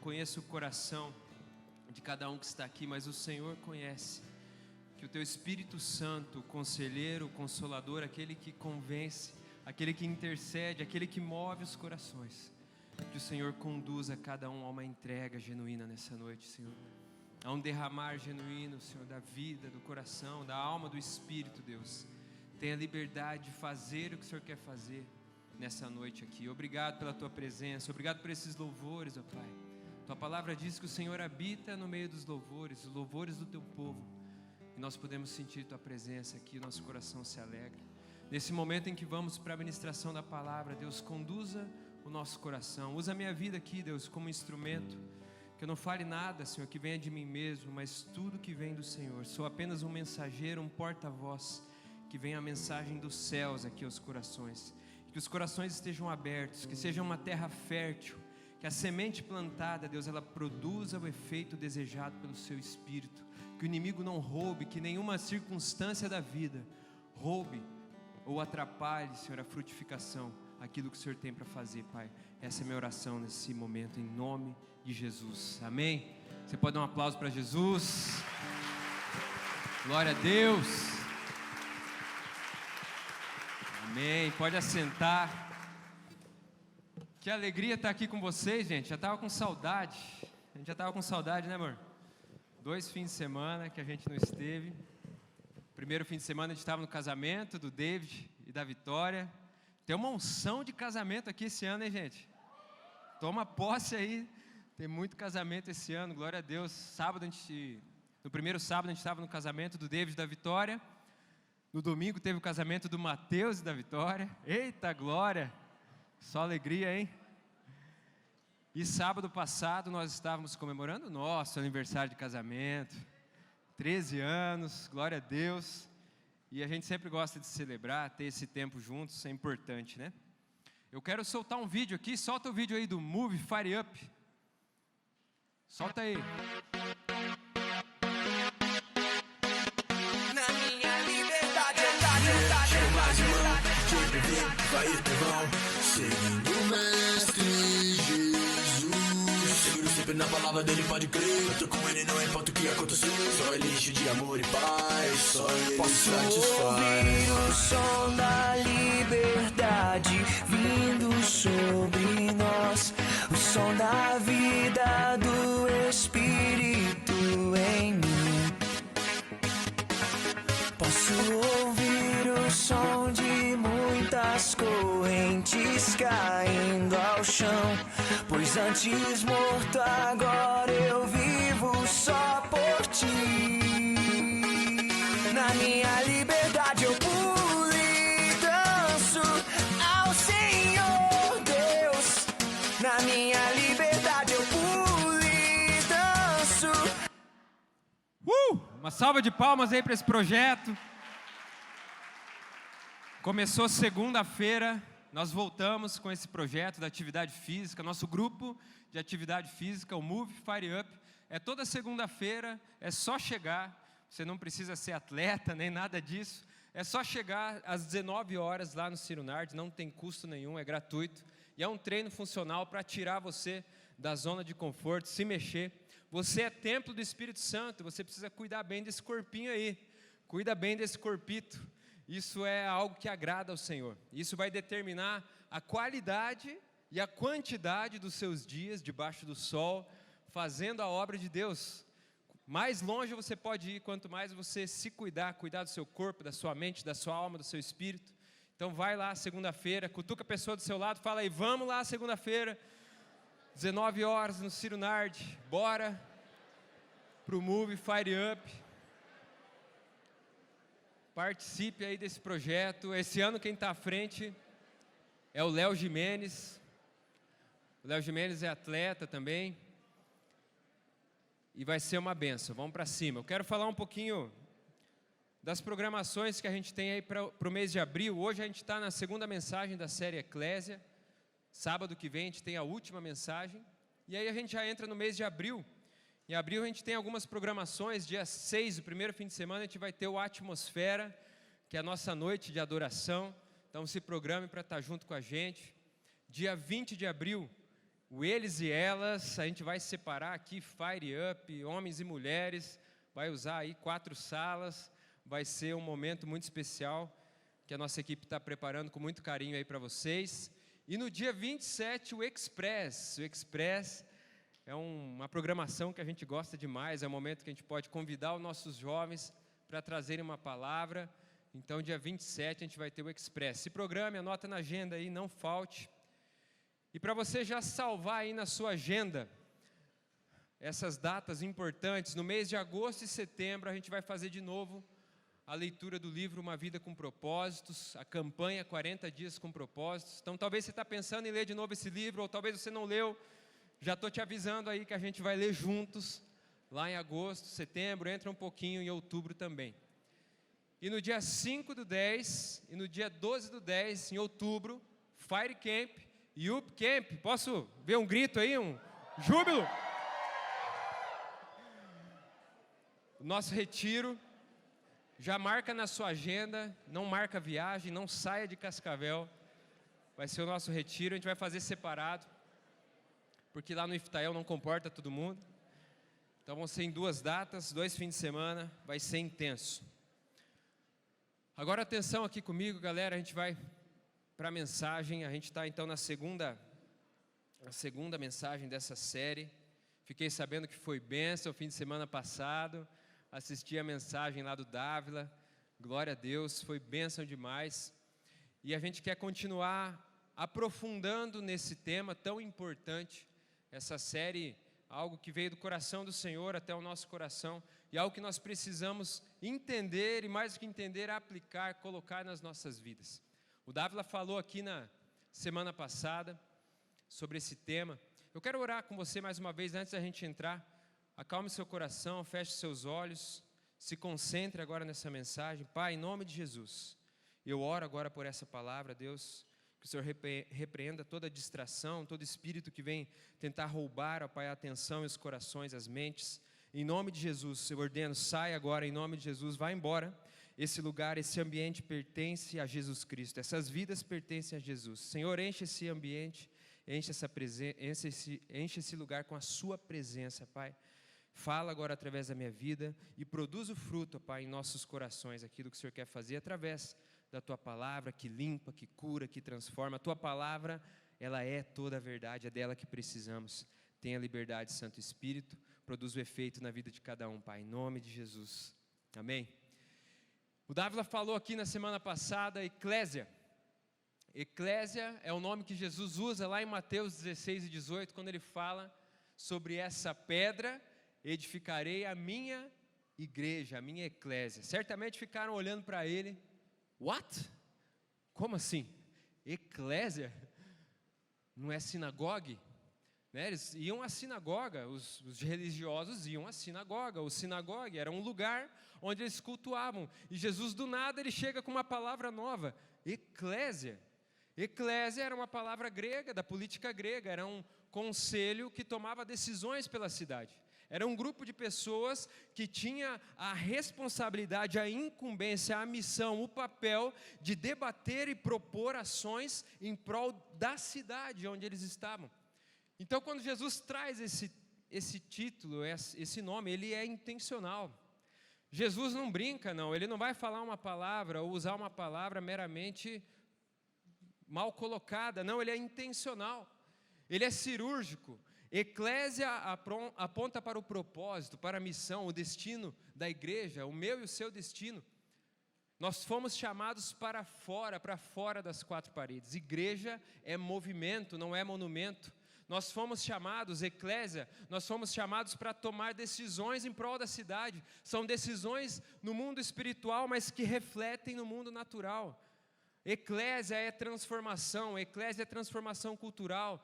conheço o coração de cada um que está aqui, mas o Senhor conhece. Que o Teu Espírito Santo, o Conselheiro, o Consolador, aquele que convence, aquele que intercede, aquele que move os corações, que o Senhor conduza cada um a uma entrega genuína nessa noite, Senhor. A um derramar genuíno, Senhor, da vida, do coração, da alma, do Espírito, Deus. Tenha liberdade de fazer o que o Senhor quer fazer nessa noite aqui. Obrigado pela Tua presença, obrigado por esses louvores, ó Pai. Tua palavra diz que o Senhor habita no meio dos louvores, os louvores do Teu povo. E nós podemos sentir Tua presença aqui, nosso coração se alegra. Nesse momento em que vamos para a ministração da palavra, Deus, conduza o nosso coração. Usa a minha vida aqui, Deus, como instrumento. Que eu não fale nada, Senhor, que venha de mim mesmo, mas tudo que vem do Senhor. Sou apenas um mensageiro, um porta-voz, que venha a mensagem dos céus aqui aos corações. Que os corações estejam abertos, que seja uma terra fértil, que a semente plantada, Deus, ela produza o efeito desejado pelo Seu Espírito. Que o inimigo não roube, que nenhuma circunstância da vida roube ou atrapalhe, Senhor, a frutificação, aquilo que o Senhor tem para fazer, Pai. Essa é a minha oração nesse momento, em nome de Jesus, amém? Você pode dar um aplauso para Jesus? Glória a Deus, amém, pode assentar. Que alegria estar aqui com vocês, gente. Já estava com saudade, a gente já estava com saudade, né, amor? 2 fins de semana que a gente não esteve. Primeiro fim de semana a gente estava no casamento do David e da Vitória. Tem uma unção de casamento aqui esse ano, hein, gente? Toma posse aí. Tem muito casamento esse ano, glória a Deus. No primeiro sábado a gente estava no casamento do David e da Vitória. No domingo teve o casamento do Mateus e da Vitória. Eita glória! Só alegria, hein? E sábado passado nós estávamos comemorando o nosso aniversário de casamento. 13 anos, glória a Deus. E a gente sempre gosta de celebrar, ter esse tempo juntos, é importante, né? Eu quero soltar um vídeo aqui, solta o vídeo aí do Move Fire Up. Solta aí. Na minha liberdade, chega mais uma, que vai irmão, seguindo o Mestre Jesus. Seguro sempre na palavra dele, pode crer. Eu tô com ele, não importa o que acontecer. Só ele enche de amor e paz, só ele satisfaz. Ouvir o som da liberdade vindo sobre nós, o som da vida do Espírito em mim. Posso ouvir o som de muitas correntes caindo ao chão, pois antes morto agora eu vivo só por ti. Na minha liberdade eu pulo e danço ao Senhor Deus. Na minha liberdade eu pulo e danço. Uma salva de palmas aí para esse projeto. Começou segunda-feira, nós voltamos com esse projeto da atividade física, nosso grupo de atividade física, o Move Fire Up. É toda segunda-feira, é só chegar. Você não precisa ser atleta, nem nada disso. É só chegar às 19 horas lá no Ciro Nardes, não tem custo nenhum, é gratuito. E é um treino funcional para tirar você da zona de conforto, se mexer. Você é templo do Espírito Santo, você precisa cuidar bem desse corpinho aí. Cuida bem desse corpito. Isso é algo que agrada ao Senhor. Isso vai determinar a qualidade e a quantidade dos seus dias debaixo do sol, fazendo a obra de Deus. Mais longe você pode ir, quanto mais você se cuidar do seu corpo, da sua mente, da sua alma, do seu espírito. Então vai lá segunda-feira, cutuca a pessoa do seu lado, fala aí, vamos lá segunda-feira, 19 horas no Ciro Nardes, bora pro Move Fire Up. Participe aí desse projeto. Esse ano quem está à frente é o Léo Jimenez. O Léo Jimenez é atleta também. E vai ser uma benção, vamos para cima. Eu quero falar um pouquinho das programações que a gente tem aí para o mês de abril. Hoje a gente está na segunda mensagem da série Eclésia. Sábado que vem a gente tem a última mensagem. E aí a gente já entra no mês de abril. Em abril a gente tem algumas programações. Dia 6, o primeiro fim de semana, a gente vai ter o Atmosfera, que é a nossa noite de adoração. Então se programe para estar junto com a gente. Dia 20 de abril, o eles e elas, a gente vai separar aqui Fire Up, homens e mulheres, vai usar aí 4 salas, vai ser um momento muito especial que a nossa equipe está preparando com muito carinho aí para vocês. E no dia 27, o Express é uma programação que a gente gosta demais, é um momento que a gente pode convidar os nossos jovens para trazerem uma palavra. Então, dia 27, a gente vai ter o Express. Se programe, anota na agenda aí, não falte. E para você já salvar aí na sua agenda essas datas importantes, no mês de agosto e setembro, a gente vai fazer de novo a leitura do livro Uma Vida com Propósitos, a campanha 40 Dias com Propósitos. Então, talvez você está pensando em ler de novo esse livro, ou talvez você não leu. Já estou te avisando aí que a gente vai ler juntos, lá em agosto, setembro, entra um pouquinho em outubro também. E no dia 5/10 e no dia 12/10, em outubro, Fire Camp e Up Camp. Posso ver um grito aí, um júbilo? O nosso retiro, já marca na sua agenda, não marca viagem, não saia de Cascavel. Vai ser o nosso retiro, a gente vai fazer separado, porque lá no Iftael não comporta todo mundo. Então vão ser em 2 datas, 2 fins de semana, vai ser intenso. Agora atenção aqui comigo, galera, a gente vai para a mensagem. A gente está então na segunda mensagem dessa série. Fiquei sabendo que foi bênção o fim de semana passado. Assisti a mensagem lá do Dávila. Glória a Deus, foi bênção demais. E a gente quer continuar aprofundando nesse tema tão importante. Essa série, algo que veio do coração do Senhor até o nosso coração. E algo que nós precisamos entender e, mais do que entender, aplicar, colocar nas nossas vidas. O Dávila falou aqui na semana passada sobre esse tema. Eu quero orar com você mais uma vez antes da gente entrar. Acalme seu coração, feche seus olhos, se concentre agora nessa mensagem. Pai, em nome de Jesus, eu oro agora por essa palavra, Deus, que o Senhor repreenda toda distração, todo espírito que vem tentar roubar, ó Pai, a atenção e os corações, as mentes. Em nome de Jesus, eu ordeno, sai agora, em nome de Jesus, vai embora. Esse lugar, esse ambiente pertence a Jesus Cristo, essas vidas pertencem a Jesus. Senhor, enche esse ambiente, enche esse lugar com a sua presença, Pai. Fala agora através da minha vida e produz o fruto, Pai, em nossos corações, aquilo que o Senhor quer fazer através da Tua palavra, que limpa, que cura, que transforma. A Tua palavra, ela é toda a verdade, é dela que precisamos. Tenha liberdade, Santo Espírito, produz o efeito na vida de cada um, Pai, em nome de Jesus. Amém? O Dávila falou aqui na semana passada, eclésia. Eclésia é o nome que Jesus usa lá em Mateus 16:18, quando ele fala sobre essa pedra, edificarei a minha igreja, a minha eclésia. Certamente ficaram olhando para ele, what? Como assim? Eclésia? Não é sinagogue? Né? Eles iam à sinagoga, os religiosos iam à sinagoga. O sinagogue era um lugar onde eles cultuavam. E Jesus, do nada, ele chega com uma palavra nova, eclésia. Eclésia era uma palavra grega, da política grega, era um conselho que tomava decisões pela cidade. Era um grupo de pessoas que tinha a responsabilidade, a incumbência, a missão, o papel de debater e propor ações em prol da cidade onde eles estavam. Então, quando Jesus traz esse título, esse nome, ele é intencional. Jesus não brinca, não. Ele não vai falar uma palavra ou usar uma palavra meramente mal colocada. Não, ele é intencional. Ele é cirúrgico. Eclésia aponta para o propósito, para a missão, o destino da igreja, o meu e o seu destino. Nós fomos chamados para fora das 4 paredes. Igreja é movimento, não é monumento. Nós fomos chamados, eclésia, nós fomos chamados para tomar decisões em prol da cidade. São decisões no mundo espiritual, mas que refletem no mundo natural. Eclésia é transformação cultural.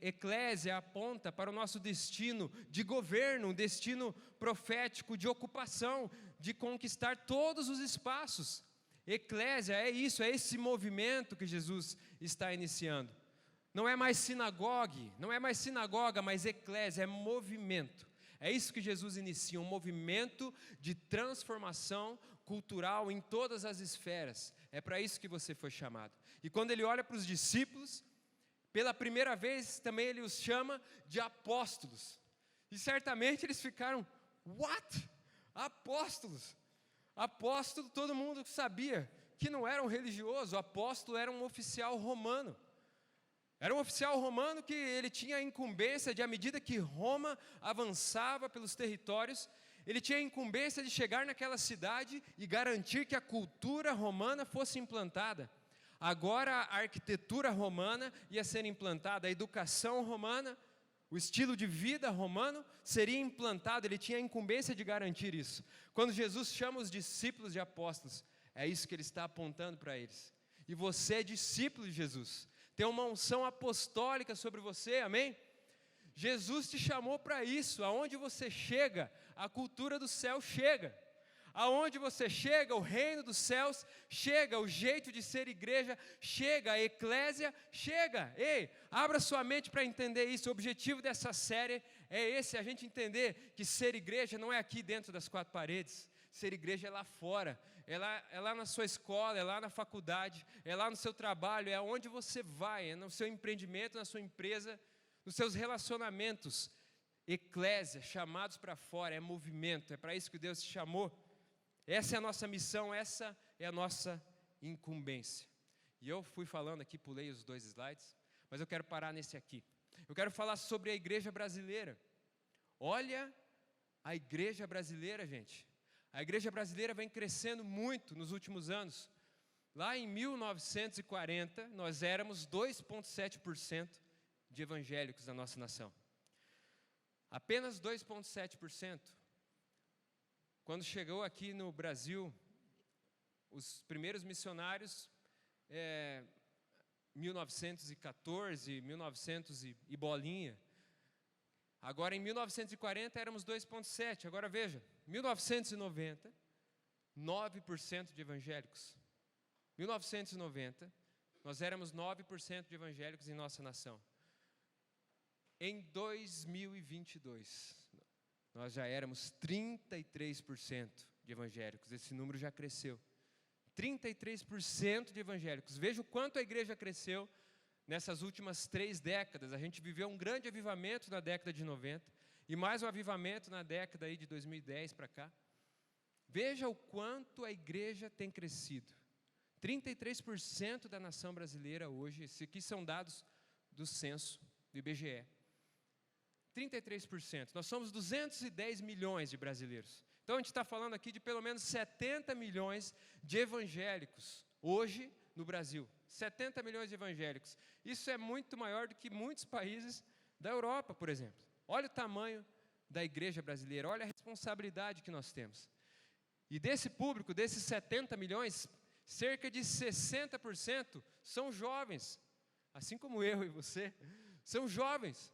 Eclésia aponta para o nosso destino de governo, um destino profético, de ocupação, de conquistar todos os espaços. Eclésia é isso, é esse movimento que Jesus está iniciando. Não é mais sinagoga, mas eclésia, é movimento. É isso que Jesus inicia, um movimento de transformação cultural em todas as esferas. É para isso que você foi chamado. E quando ele olha para os discípulos, Pela primeira vez também ele os chama de apóstolos. E certamente eles ficaram, what? Apóstolos? Apóstolo, todo mundo sabia que não era um religioso, o apóstolo era um oficial romano. Era um oficial romano que ele tinha a incumbência de, à medida que Roma avançava pelos territórios, ele tinha a incumbência de chegar naquela cidade e garantir que a cultura romana fosse implantada. Agora a arquitetura romana ia ser implantada, a educação romana, o estilo de vida romano seria implantado, ele tinha a incumbência de garantir isso. Quando Jesus chama os discípulos de apóstolos, é isso que ele está apontando para eles. E você é discípulo de Jesus, tem uma unção apostólica sobre você, amém? Jesus te chamou para isso, aonde você chega, a cultura do céu chega. Aonde você chega, o reino dos céus chega, o jeito de ser igreja chega, a eclésia chega. Ei, abra sua mente para entender isso. O objetivo dessa série é esse, a gente entender que ser igreja não é aqui dentro das quatro paredes. Ser igreja é lá fora, é lá na sua escola, é lá na faculdade, é lá no seu trabalho, é onde você vai, é no seu empreendimento, na sua empresa, nos seus relacionamentos. Eclésia, chamados para fora, é movimento, é para isso que Deus te chamou. Essa é a nossa missão, essa é a nossa incumbência. E eu fui falando aqui, pulei os 2 slides, mas eu quero parar nesse aqui. Eu quero falar sobre a igreja brasileira. Olha a igreja brasileira, gente. A igreja brasileira vem crescendo muito nos últimos anos. Lá em 1940, nós éramos 2,7% de evangélicos na nossa nação. Apenas 2,7%. Quando chegou aqui no Brasil, os primeiros missionários, 1914, 1900 e bolinha. Agora, em 1940, éramos 2,7%. Agora, veja, 1990, 9% de evangélicos. 1990, nós éramos 9% de evangélicos em nossa nação. Em 2022, nós já éramos 33% de evangélicos. Esse número já cresceu. 33% de evangélicos. Veja o quanto a igreja cresceu nessas últimas 3 décadas. A gente viveu um grande avivamento na década de 90 e mais um avivamento na década aí de 2010 para cá. Veja o quanto a igreja tem crescido. 33% da nação brasileira hoje, esses aqui são dados do censo do IBGE. 33%. Nós somos 210 milhões de brasileiros. Então a gente está falando aqui de pelo menos 70 milhões de evangélicos hoje no Brasil. 70 milhões de evangélicos. Isso é muito maior do que muitos países da Europa, por exemplo. Olha o tamanho da igreja brasileira, olha a responsabilidade que nós temos. E desse público, desses 70 milhões, cerca de 60% são jovens, assim como eu e você, são jovens.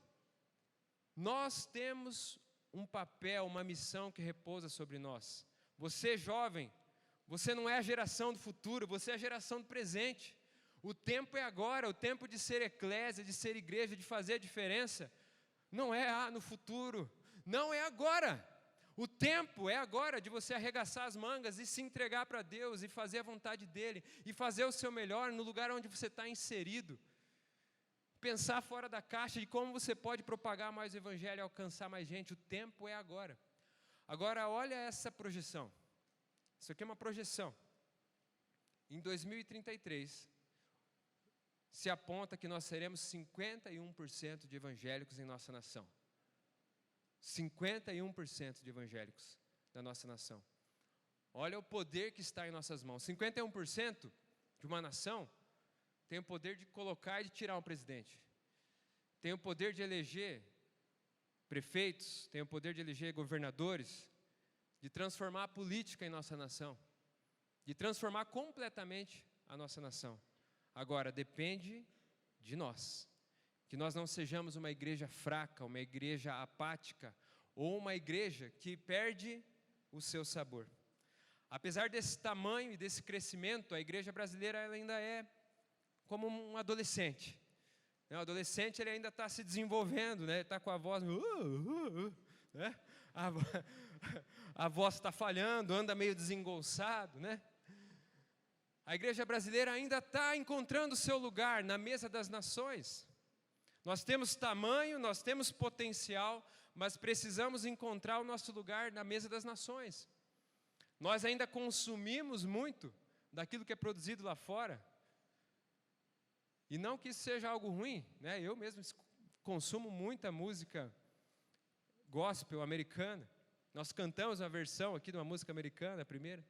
Nós temos um papel, uma missão que repousa sobre nós. Você, jovem, você não é a geração do futuro, você é a geração do presente. O tempo é agora, o tempo de ser eclésia, de ser igreja, de fazer a diferença. Não é no futuro, não é agora. O tempo é agora de você arregaçar as mangas e se entregar para Deus e fazer a vontade dEle e fazer o seu melhor no lugar onde você está inserido. Pensar fora da caixa de como você pode propagar mais o evangelho e alcançar mais gente. O tempo é agora. Agora olha essa projeção. Isso aqui é uma projeção. Em 2033, se aponta que nós seremos 51% de evangélicos em nossa nação. 51% de evangélicos da nossa nação. Olha o poder que está em nossas mãos. 51% de uma nação tem o poder de colocar e de tirar um presidente. Tem o poder de eleger prefeitos, tem o poder de eleger governadores, de transformar a política em nossa nação, de transformar completamente a nossa nação. Agora, depende de nós, que nós não sejamos uma igreja fraca, uma igreja apática, ou uma igreja que perde o seu sabor. Apesar desse tamanho e desse crescimento, a igreja brasileira ela ainda é como um adolescente. O adolescente ele ainda está se desenvolvendo, né? Está com a voz, né? A voz está falhando, anda meio desengolçado, né? A igreja brasileira ainda está encontrando o seu lugar na mesa das nações. Nós temos tamanho, nós temos potencial, mas precisamos encontrar o nosso lugar na mesa das nações. Nós ainda consumimos muito daquilo que é produzido lá fora. E não que isso seja algo ruim, né? Eu mesmo consumo muita música gospel americana. Nós cantamos uma versão aqui de uma música americana, a primeira.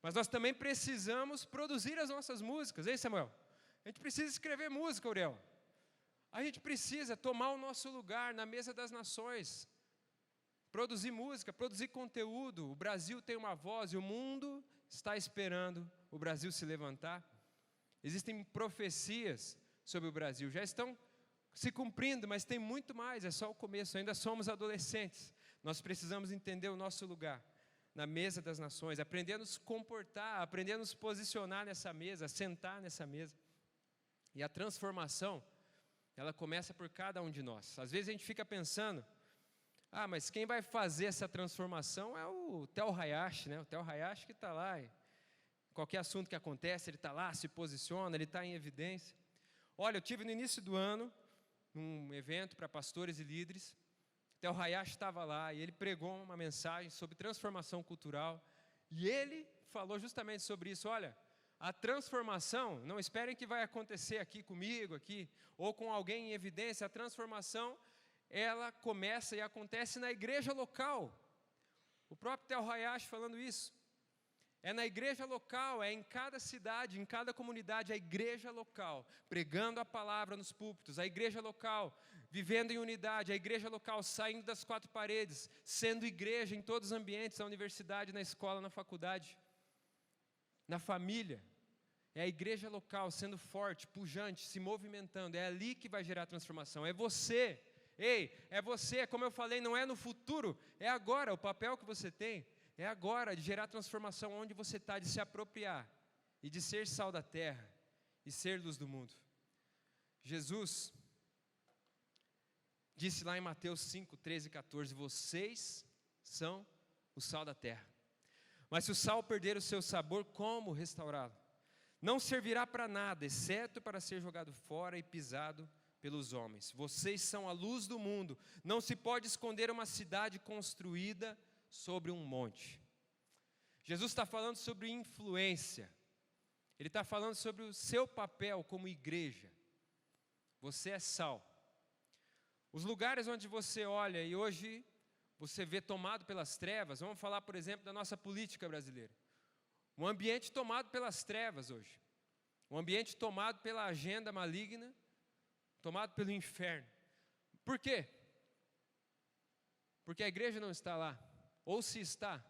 Mas nós também precisamos produzir as nossas músicas, hein, Samuel? A gente precisa escrever música, Aurel. A gente precisa tomar o nosso lugar na mesa das nações. Produzir música, produzir conteúdo. O Brasil tem uma voz e o mundo está esperando o Brasil se levantar. Existem profecias sobre o Brasil, já estão se cumprindo, mas tem muito mais, é só o começo, ainda somos adolescentes. Nós precisamos entender o nosso lugar na mesa das nações, aprender a nos comportar, aprender a nos posicionar nessa mesa, sentar nessa mesa. E a transformação, ela começa por cada um de nós. Às vezes a gente fica pensando, mas quem vai fazer essa transformação é o Tel Hayashi, né? O Tel Hayashi que está lá, qualquer assunto que acontece, ele está lá, se posiciona, ele está em evidência. Olha, eu tive no início do ano, num evento para pastores e líderes, Tel Hayashi estava lá, e ele pregou uma mensagem sobre transformação cultural, e ele falou justamente sobre isso. Olha, a transformação, não esperem que vai acontecer aqui comigo, aqui, ou com alguém em evidência. A transformação, ela começa e acontece na igreja local. O próprio Tel Hayashi falando isso. É na igreja local, é em cada cidade, em cada comunidade, a igreja local, pregando a palavra nos púlpitos, a igreja local, vivendo em unidade, a igreja local, saindo das quatro paredes, sendo igreja em todos os ambientes, na universidade, na escola, na faculdade, na família. É a igreja local sendo forte, pujante, se movimentando, é ali que vai gerar transformação. É você, é você, como eu falei, não é no futuro, é agora. O papel que você tem é agora de gerar transformação onde você está, de se apropriar e de ser sal da terra e ser luz do mundo. Jesus disse lá em Mateus 5, 13 e 14, vocês são o sal da terra. Mas se o sal perder o seu sabor, como restaurá-lo? Não servirá para nada, exceto para ser jogado fora e pisado pelos homens. Vocês são a luz do mundo. Não se pode esconder uma cidade construída sobre um monte. Jesus está falando sobre influência. Ele está falando sobre o seu papel como igreja. Você é sal. Os lugares onde você olha e hoje você vê tomado pelas trevas, vamos falar, por exemplo, da nossa política brasileira. Um ambiente tomado pelas trevas hoje. Um ambiente tomado pela agenda maligna, tomado pelo inferno. Por quê? Porque a igreja não está lá. Ou se está,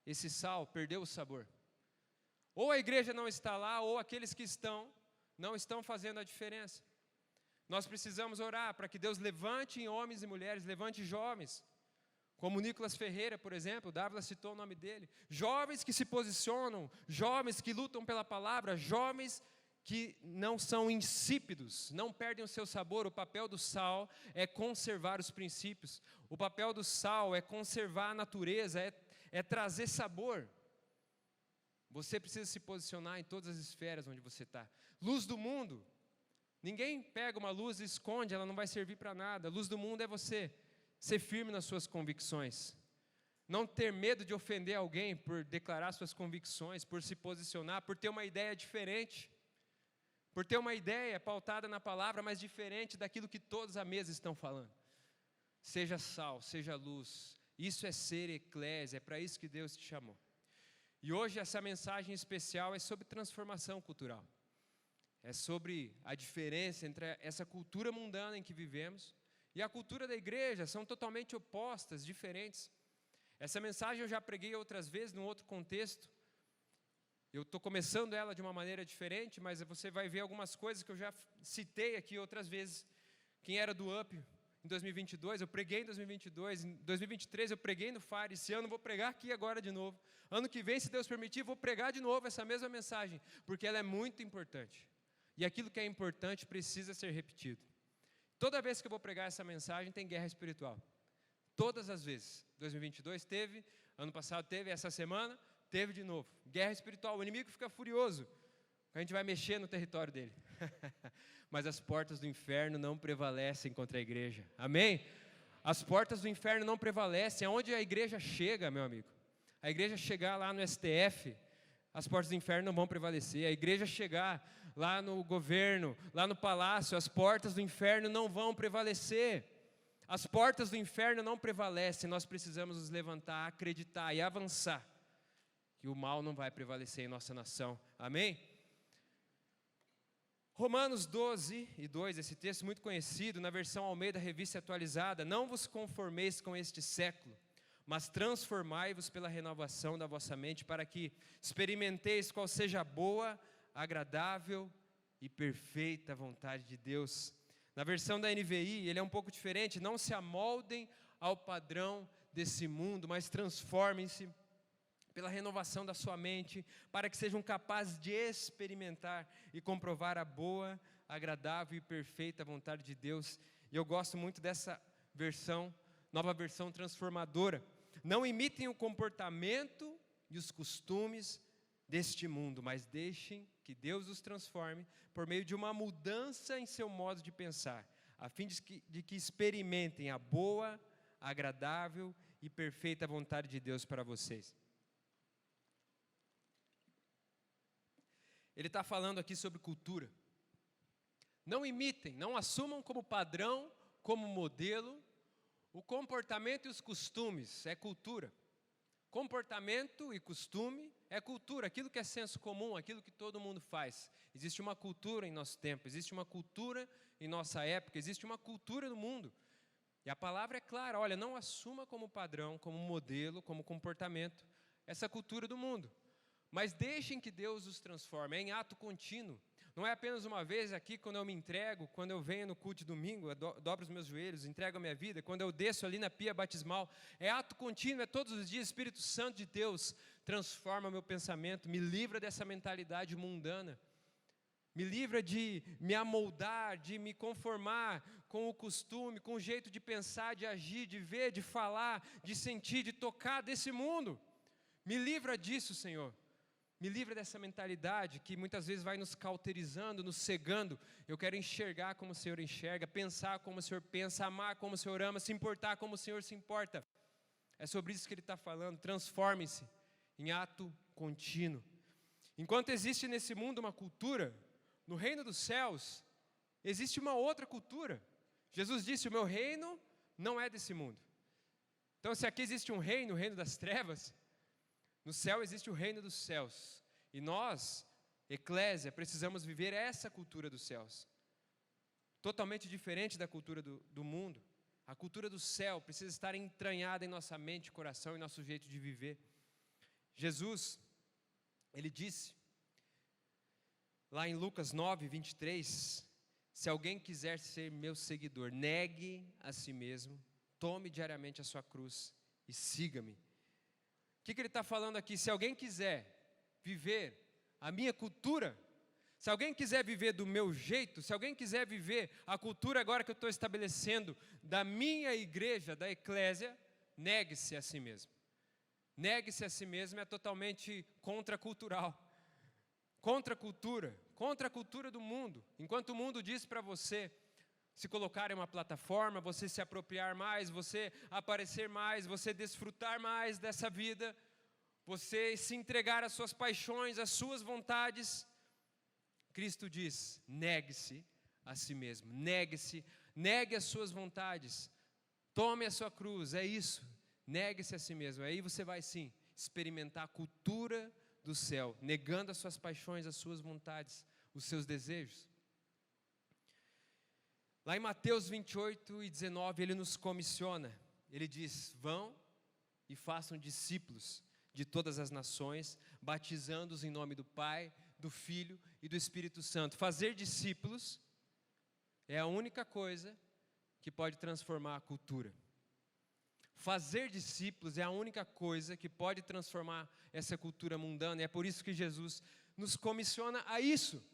esse sal perdeu o sabor. Ou a igreja não está lá, ou aqueles que estão, não estão fazendo a diferença. Nós precisamos orar para que Deus levante homens e mulheres, levante jovens, como Nicolas Ferreira, por exemplo, o Dávila citou o nome dele. Jovens que se posicionam, jovens que lutam pela palavra, jovens que não são insípidos, não perdem o seu sabor. O papel do sal é conservar os princípios. O papel do sal é conservar a natureza, é trazer sabor. Você precisa se posicionar em todas as esferas onde você está. Luz do mundo. Ninguém pega uma luz e esconde, ela não vai servir para nada. A luz do mundo é você ser firme nas suas convicções. Não ter medo de ofender alguém por declarar suas convicções, por se posicionar, por ter uma ideia diferente. Por ter uma ideia pautada na palavra, mas diferente daquilo que todos à mesa estão falando. Seja sal, seja luz. Isso é ser eclésia, é para isso que Deus te chamou. E hoje essa mensagem especial é sobre transformação cultural. É sobre a diferença entre essa cultura mundana em que vivemos e a cultura da igreja. São totalmente opostas, diferentes. Essa mensagem eu já preguei outras vezes, num outro contexto. Eu estou começando ela de uma maneira diferente, mas você vai ver algumas coisas que eu já citei aqui outras vezes. Quem era do UP em 2022, eu preguei em 2022, em 2023 eu preguei no FAR, esse ano eu vou pregar aqui agora de novo. Ano que vem, se Deus permitir, vou pregar de novo essa mesma mensagem, porque ela é muito importante. E aquilo que é importante precisa ser repetido. Toda vez que eu vou pregar essa mensagem tem guerra espiritual. Todas as vezes. 2022 teve, ano passado teve, essa semana teve de novo. Guerra espiritual, o inimigo fica furioso. A gente vai mexer no território dele. Mas as portas do inferno não prevalecem contra a igreja. Amém? As portas do inferno não prevalecem. Aonde a igreja chega, meu amigo? A igreja chegar lá no STF, as portas do inferno não vão prevalecer. A igreja chegar lá no governo, lá no palácio, as portas do inferno não vão prevalecer. As portas do inferno não prevalecem. Nós precisamos nos levantar, acreditar e avançar, que o mal não vai prevalecer em nossa nação. Amém? Romanos 12:2, esse texto muito conhecido, na versão Almeida Revista Atualizada: não vos conformeis com este século, mas transformai-vos pela renovação da vossa mente, para que experimenteis qual seja a boa, agradável e perfeita vontade de Deus. Na versão da NVI, ele é um pouco diferente: não se amoldem ao padrão desse mundo, mas transformem-se pela renovação da sua mente, para que sejam capazes de experimentar e comprovar a boa, agradável e perfeita vontade de Deus. E eu gosto muito dessa versão, nova versão transformadora. Não imitem o comportamento e os costumes deste mundo, mas deixem que Deus os transforme por meio de uma mudança em seu modo de pensar, a fim de que experimentem a boa, agradável e perfeita vontade de Deus para vocês. Ele está falando aqui sobre cultura. Não imitem, não assumam como padrão, como modelo, o comportamento e os costumes. É cultura. Comportamento e costume é cultura, aquilo que é senso comum, aquilo que todo mundo faz. Existe uma cultura em nosso tempo, existe uma cultura em nossa época, existe uma cultura no mundo. E a palavra é clara: olha, não assuma como padrão, como modelo, como comportamento essa cultura do mundo. Mas deixem que Deus os transforme, é em ato contínuo. Não é apenas uma vez aqui, quando eu me entrego, quando eu venho no culto de domingo, eu dobro os meus joelhos, entrego a minha vida, quando eu desço ali na pia batismal. É ato contínuo, é todos os dias. Espírito Santo de Deus transforma o meu pensamento, me livra dessa mentalidade mundana. Me livra de me amoldar, de me conformar com o costume, com o jeito de pensar, de agir, de ver, de falar, de sentir, de tocar desse mundo. Me livra disso, Senhor. Me livra dessa mentalidade que muitas vezes vai nos cauterizando, nos cegando. Eu quero enxergar como o Senhor enxerga, pensar como o Senhor pensa, amar como o Senhor ama, se importar como o Senhor se importa. É sobre isso que ele está falando. Transformem-se em ato contínuo. Enquanto existe nesse mundo uma cultura, no reino dos céus existe uma outra cultura. Jesus disse: o meu reino não é desse mundo. Então, se aqui existe um reino, o reino das trevas, no céu existe o reino dos céus. E nós, eclésia, precisamos viver essa cultura dos céus. Totalmente diferente da cultura do mundo. A cultura do céu precisa estar entranhada em nossa mente, coração e nosso jeito de viver. Jesus, ele disse, lá em Lucas 9:23, se alguém quiser ser meu seguidor, negue a si mesmo, tome diariamente a sua cruz e siga-me. O que ele está falando aqui? Se alguém quiser viver a minha cultura, se alguém quiser viver do meu jeito, se alguém quiser viver a cultura agora que eu estou estabelecendo da minha igreja, da eclésia, negue-se a si mesmo. Negue-se a si mesmo é totalmente contracultural. Contra a cultura do mundo. Enquanto o mundo diz para você se colocar em uma plataforma, você se apropriar mais, você aparecer mais, você desfrutar mais dessa vida, você se entregar às suas paixões, às suas vontades, Cristo diz: negue-se a si mesmo, negue as suas vontades, tome a sua cruz, é isso, negue-se a si mesmo. Aí você vai sim experimentar a cultura do céu, negando as suas paixões, as suas vontades, os seus desejos. Lá em Mateus 28:19, ele nos comissiona, ele diz: vão e façam discípulos de todas as nações, batizando-os em nome do Pai, do Filho e do Espírito Santo. Fazer discípulos é a única coisa que pode transformar a cultura. Fazer discípulos é a única coisa que pode transformar essa cultura mundana, e é por isso que Jesus nos comissiona a isso.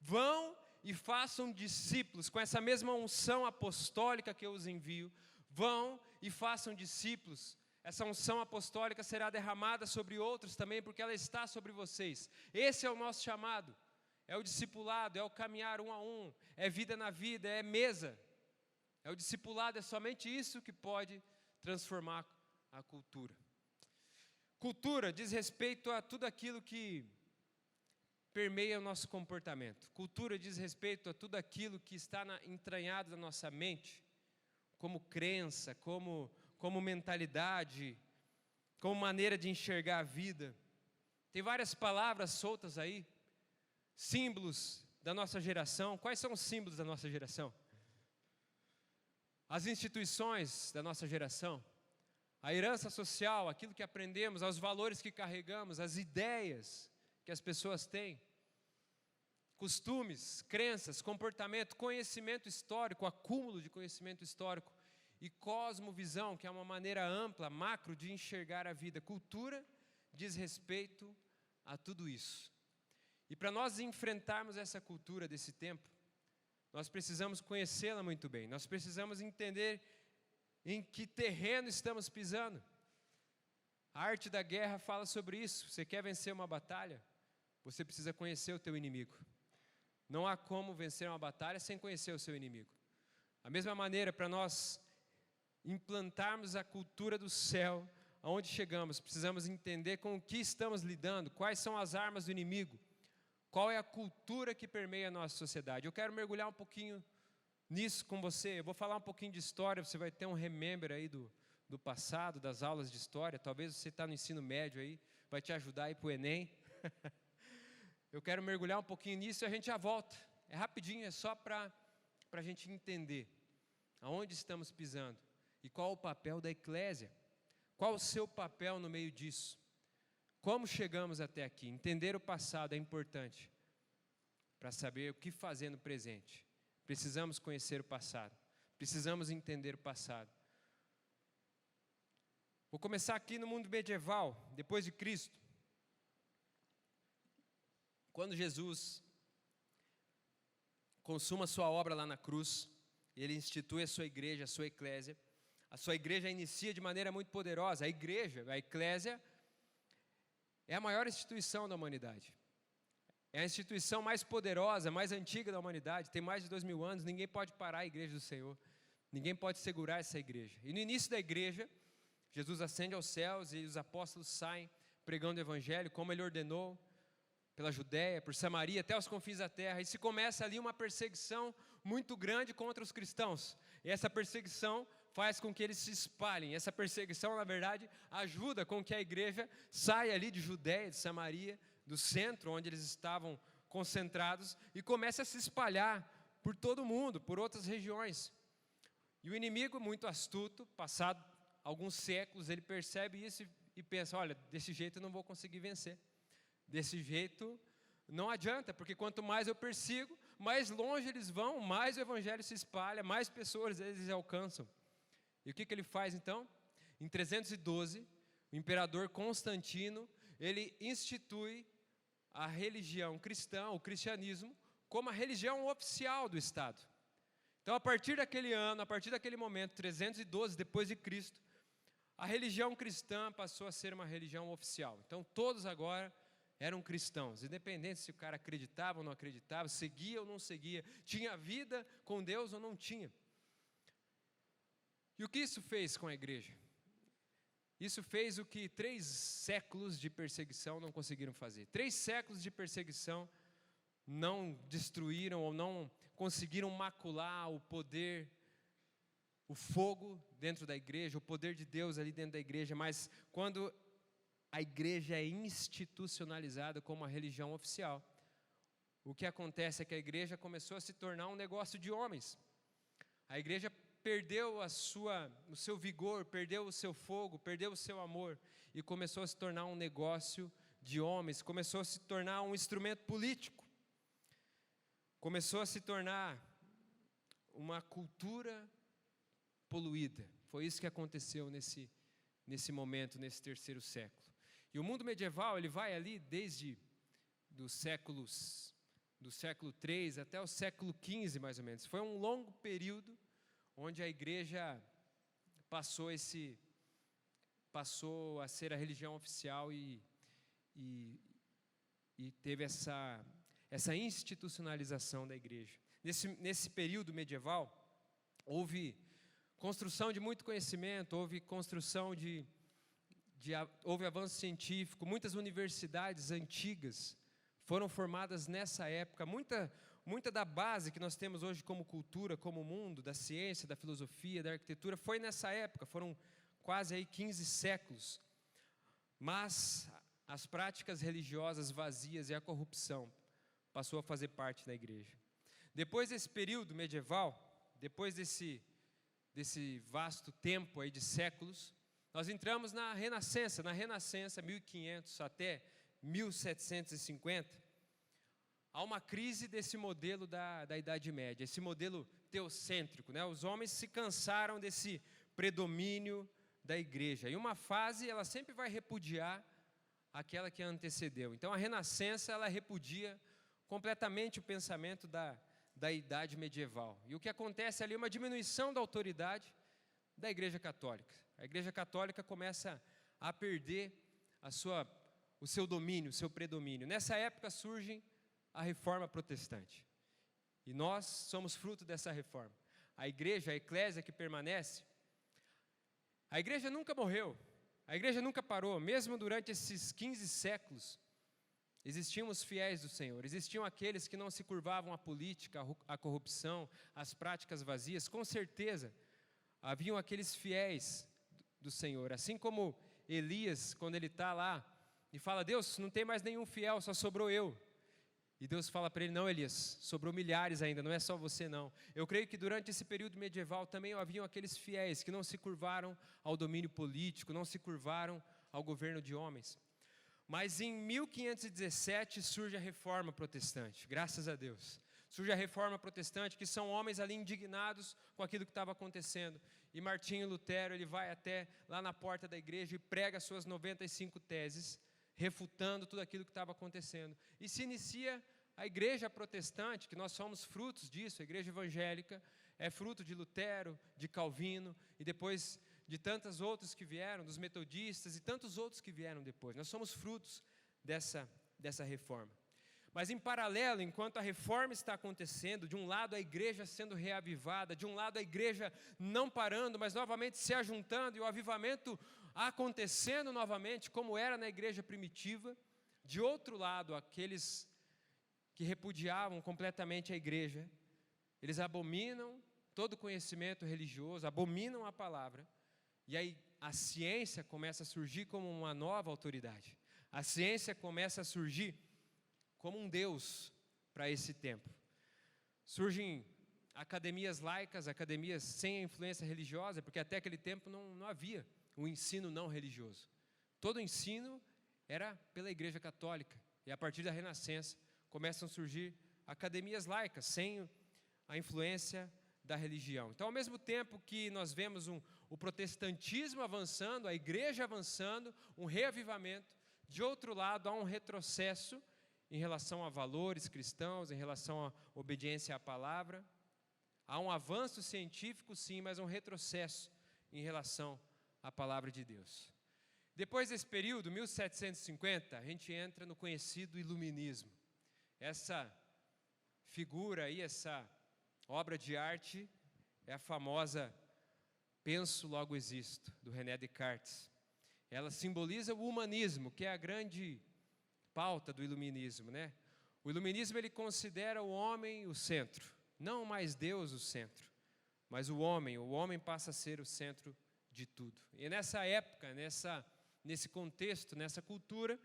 Vão e façam discípulos, com essa mesma unção apostólica que eu os envio. Vão e façam discípulos. Essa unção apostólica será derramada sobre outros também, porque ela está sobre vocês. Esse é o nosso chamado. é o discipulado, é o caminhar um a um, é vida na vida, é mesa. É o discipulado, é somente isso que pode transformar a cultura. Cultura diz respeito a tudo aquilo que permeia o nosso comportamento. Cultura diz respeito a tudo aquilo que está entranhado na nossa mente, como crença, como mentalidade, como maneira de enxergar a vida. Tem várias palavras soltas aí, símbolos da nossa geração. Quais são os símbolos da nossa geração? As instituições da nossa geração, a herança social, aquilo que aprendemos, os valores que carregamos, as ideias que as pessoas têm, costumes, crenças, comportamento, conhecimento histórico, acúmulo de conhecimento histórico e cosmovisão, que é uma maneira ampla, macro de enxergar a vida. Cultura diz respeito a tudo isso. E para nós enfrentarmos essa cultura desse tempo, nós precisamos conhecê-la muito bem, nós precisamos entender em que terreno estamos pisando. A arte da guerra fala sobre isso. Você quer vencer uma batalha? Você precisa conhecer o teu inimigo. Não há como vencer uma batalha sem conhecer o seu inimigo. Da mesma maneira, para nós implantarmos a cultura do céu, aonde chegamos, precisamos entender com o que estamos lidando, quais são as armas do inimigo, qual é a cultura que permeia a nossa sociedade. Eu quero mergulhar um pouquinho nisso com você. Eu vou falar um pouquinho de história, você vai ter um remember aí do passado, das aulas de história. Talvez você está no ensino médio aí, vai te ajudar aí para o Enem. Eu quero mergulhar um pouquinho nisso e a gente já volta. É rapidinho, é só para a gente entender aonde estamos pisando e qual o papel da eclésia. Qual o seu papel no meio disso? Como chegamos até aqui? Entender o passado é importante para saber o que fazer no presente. Precisamos conhecer o passado. Precisamos entender o passado. Vou começar aqui no mundo medieval, depois de Cristo. Quando Jesus consuma a sua obra lá na cruz, ele institui a sua igreja, a sua eclésia. A sua igreja inicia de maneira muito poderosa. A igreja, a eclésia, é a maior instituição da humanidade. É a instituição mais poderosa, mais antiga da humanidade. Tem mais de 2000 anos, ninguém pode parar a igreja do Senhor. Ninguém pode segurar essa igreja. E no início da igreja, Jesus ascende aos céus e os apóstolos saem pregando o evangelho, como ele ordenou, pela Judéia, por Samaria, até os confins da terra. E se começa ali uma perseguição muito grande contra os cristãos. E essa perseguição faz com que eles se espalhem. Essa perseguição, na verdade, ajuda com que a igreja saia ali de Judéia, de Samaria, do centro onde eles estavam concentrados, e comece a se espalhar por todo o mundo, por outras regiões. E o inimigo, muito astuto, passado alguns séculos, ele percebe isso e pensa, olha, desse jeito eu não vou conseguir vencer. Desse jeito não adianta, porque quanto mais eu persigo, mais longe eles vão, mais o evangelho se espalha, mais pessoas eles alcançam. E o que ele faz então? Em 312, o imperador Constantino, ele institui a religião cristã, o cristianismo, como a religião oficial do Estado. Então, a partir daquele ano, a partir daquele momento, 312 depois de Cristo, a religião cristã passou a ser uma religião oficial. Então, todos agora eram cristãos, independente se o cara acreditava ou não acreditava, seguia ou não seguia, tinha vida com Deus ou não tinha. E o que isso fez com a igreja? Isso fez o que 3 séculos de perseguição não conseguiram fazer. 3 séculos de perseguição não destruíram ou não conseguiram macular o poder, o fogo dentro da igreja, o poder de Deus ali dentro da igreja. Mas quando a igreja é institucionalizada como a religião oficial, o que acontece é que a igreja começou a se tornar um negócio de homens. A igreja perdeu o seu vigor, perdeu o seu fogo, perdeu o seu amor e começou a se tornar um negócio de homens, começou a se tornar um instrumento político, começou a se tornar uma cultura poluída. Foi isso que aconteceu nesse momento, nesse 3º século. E o mundo medieval, ele vai ali desde do século 3 até o século 15, mais ou menos. Foi um longo período onde a igreja passou a ser a religião oficial e teve essa institucionalização da igreja. Nesse período medieval, houve construção de muito conhecimento, houve construção houve avanço científico, muitas universidades antigas foram formadas nessa época, muita da base que nós temos hoje como cultura, como mundo, da ciência, da filosofia, da arquitetura, foi nessa época, foram quase aí 15 séculos. Mas as práticas religiosas vazias e a corrupção passou a fazer parte da igreja. Depois desse período medieval, depois desse vasto tempo aí de séculos, nós entramos na Renascença. Na Renascença, 1500 até 1750, há uma crise desse modelo da Idade Média, esse modelo teocêntrico, né? Os homens se cansaram desse predomínio da igreja. E uma fase, ela sempre vai repudiar aquela que a antecedeu. Então, a Renascença, ela repudia completamente o pensamento da Idade Medieval. E o que acontece ali é uma diminuição da autoridade da Igreja Católica. A Igreja Católica começa a perder o seu domínio, o seu predomínio. Nessa época surge a Reforma Protestante. E nós somos fruto dessa reforma. A igreja, a eclésia que permanece, a igreja nunca morreu, a igreja nunca parou, mesmo durante esses 15 séculos, existiam os fiéis do Senhor, existiam aqueles que não se curvavam à política, à corrupção, às práticas vazias. Com certeza, haviam aqueles fiéis do Senhor, assim como Elias, quando ele está lá e fala: Deus, não tem mais nenhum fiel, só sobrou eu. E Deus fala para ele: não, Elias, sobrou milhares ainda, não é só você não. Eu creio que durante esse período medieval também haviam aqueles fiéis que não se curvaram ao domínio político, não se curvaram ao governo de homens. Mas em 1517 surge a Reforma Protestante, graças a Deus. Surge a Reforma Protestante, que são homens ali indignados com aquilo que estava acontecendo. E Martinho Lutero, ele vai até lá na porta da igreja e prega suas 95 teses, refutando tudo aquilo que estava acontecendo. E se inicia a igreja protestante, que nós somos frutos disso. A igreja evangélica é fruto de Lutero, de Calvino, e depois de tantos outros que vieram, dos metodistas e tantos outros que vieram depois. Nós somos frutos dessa reforma. Mas em paralelo, enquanto a reforma está acontecendo, de um lado a igreja sendo reavivada, de um lado a igreja não parando, mas novamente se ajuntando, e o avivamento acontecendo novamente, como era na igreja primitiva. De outro lado, aqueles que repudiavam completamente a igreja, eles abominam todo conhecimento religioso, abominam a palavra, e aí a ciência começa a surgir como uma nova autoridade. A ciência começa a surgir como um Deus para esse tempo. Surgem academias laicas, academias sem influência religiosa, porque até aquele tempo não havia um ensino não religioso. Todo o ensino era pela Igreja Católica, e a partir da Renascença começam a surgir academias laicas, sem a influência da religião. Então, ao mesmo tempo que nós vemos o protestantismo avançando, a igreja avançando, um reavivamento, de outro lado há um retrocesso em relação a valores cristãos, em relação à obediência à palavra. Há um avanço científico, sim, mas um retrocesso em relação à palavra de Deus. Depois desse período, 1750, a gente entra no conhecido iluminismo. Essa figura aí, essa obra de arte, é a famosa Penso, Logo Existo, do René Descartes. Ela simboliza o humanismo, que é a grande pauta do iluminismo, né? O iluminismo, ele considera o homem o centro, não mais Deus o centro, mas o homem passa a ser o centro de tudo. E nessa época, nesse contexto, nessa cultura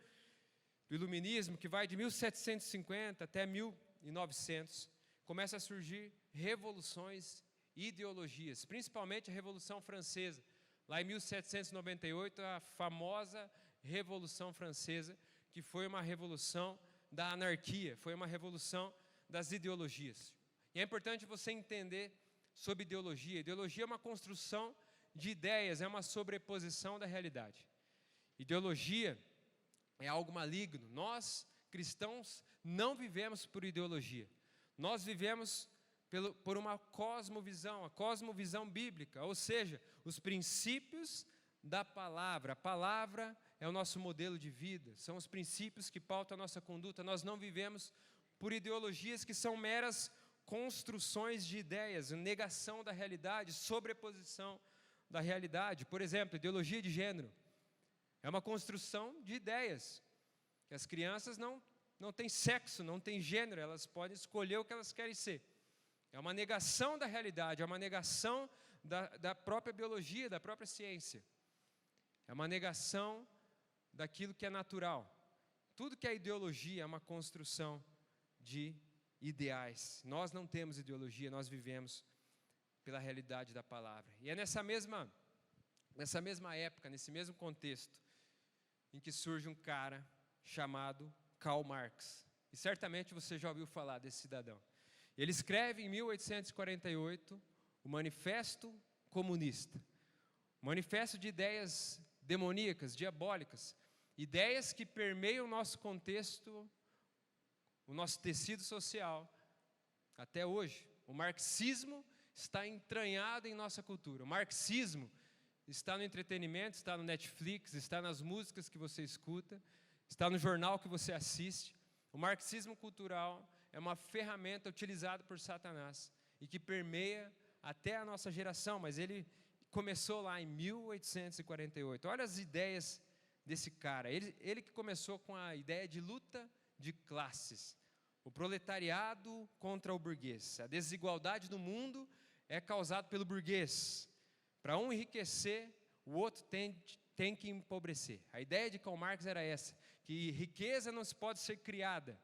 do iluminismo, que vai de 1750 até 1900, começa a surgir revoluções e ideologias, principalmente a Revolução Francesa. Lá em 1798, a famosa Revolução Francesa, que foi uma revolução da anarquia, foi uma revolução das ideologias. E é importante você entender sobre ideologia. Ideologia é uma construção de ideias, é uma sobreposição da realidade. Ideologia é algo maligno. Nós, cristãos, não vivemos por ideologia. Nós vivemos por uma cosmovisão, a cosmovisão bíblica, ou seja, os princípios da palavra. A palavra é o nosso modelo de vida, são os princípios que pautam a nossa conduta. Nós não vivemos por ideologias que são meras construções de ideias, negação da realidade, sobreposição da realidade. Por exemplo, ideologia de gênero é uma construção de ideias, que as crianças não têm sexo, não têm gênero, elas podem escolher o que elas querem ser. É uma negação da realidade, é uma negação da própria biologia, da própria ciência. É uma negação daquilo que é natural. Tudo que é ideologia é uma construção de ideais. Nós não temos ideologia, nós vivemos pela realidade da palavra. E é nessa mesma época, nesse mesmo contexto, em que surge um cara chamado Karl Marx. E certamente você já ouviu falar desse cidadão. Ele escreve em 1848 o Manifesto Comunista. Um manifesto de ideias demoníacas, diabólicas, ideias que permeiam o nosso contexto, o nosso tecido social, até hoje. O marxismo está entranhado em nossa cultura. O marxismo está no entretenimento, está no Netflix, está nas músicas que você escuta, está no jornal que você assiste. O marxismo cultural é uma ferramenta utilizada por Satanás e que permeia até a nossa geração, mas ele começou lá em 1848. Olha as ideias desse cara. Ele que começou com a ideia de luta de classes. O proletariado contra o burguês. A desigualdade do mundo é causada pelo burguês. Para um enriquecer, o outro tem que empobrecer. A ideia de Karl Marx era essa, que riqueza não se pode ser criada.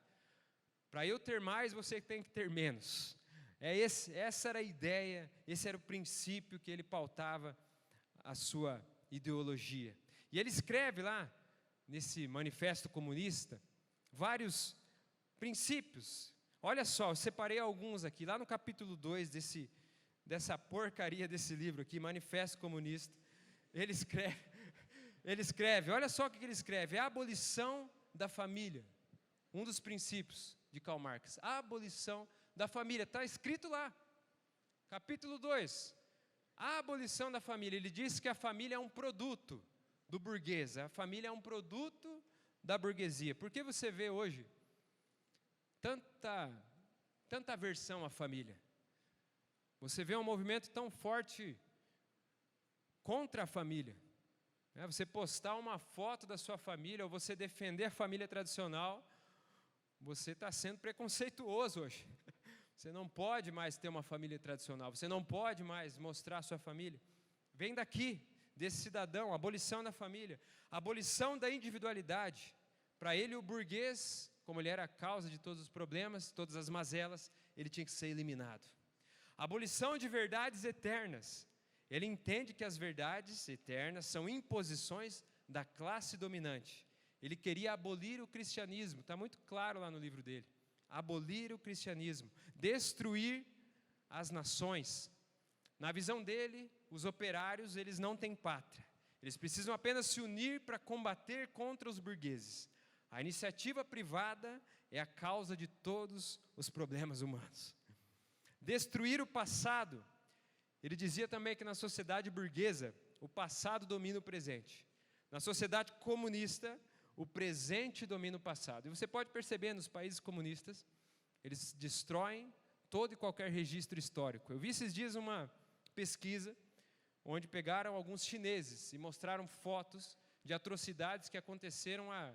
Para eu ter mais, você tem que ter menos. Essa era a ideia, esse era o princípio que ele pautava a sua ideologia. E ele escreve lá, nesse manifesto comunista, vários princípios. Olha só, eu separei alguns aqui, lá no capítulo 2 dessa porcaria desse livro aqui, Manifesto Comunista, ele escreve, olha só o que ele escreve: a abolição da família, um dos princípios de Karl Marx, a abolição da família, está escrito lá, capítulo 2, a abolição da família. Ele diz que a família é um produto do burguês, a família é um produto da burguesia. Por que você vê hoje tanta aversão à família? Você vê um movimento tão forte contra a família. Você postar uma foto da sua família, ou você defender a família tradicional, você está sendo preconceituoso hoje. Você não pode mais ter uma família tradicional, você não pode mais mostrar a sua família. Vem daqui, desse cidadão, abolição da família, abolição da individualidade. Para ele, o burguês, como ele era a causa de todos os problemas, todas as mazelas, ele tinha que ser eliminado. Abolição de verdades eternas. Ele entende que as verdades eternas são imposições da classe dominante. Ele queria abolir o cristianismo, está muito claro lá no livro dele. Abolir o cristianismo, destruir as nações. Na visão dele, os operários, eles não têm pátria. Eles precisam apenas se unir para combater contra os burgueses. A iniciativa privada é a causa de todos os problemas humanos. Destruir o passado. Ele dizia também que na sociedade burguesa, o passado domina o presente. Na sociedade comunista, o presente domina o passado. E você pode perceber nos países comunistas, eles destroem todo e qualquer registro histórico. Eu vi esses dias uma pesquisa, onde pegaram alguns chineses e mostraram fotos de atrocidades que aconteceram há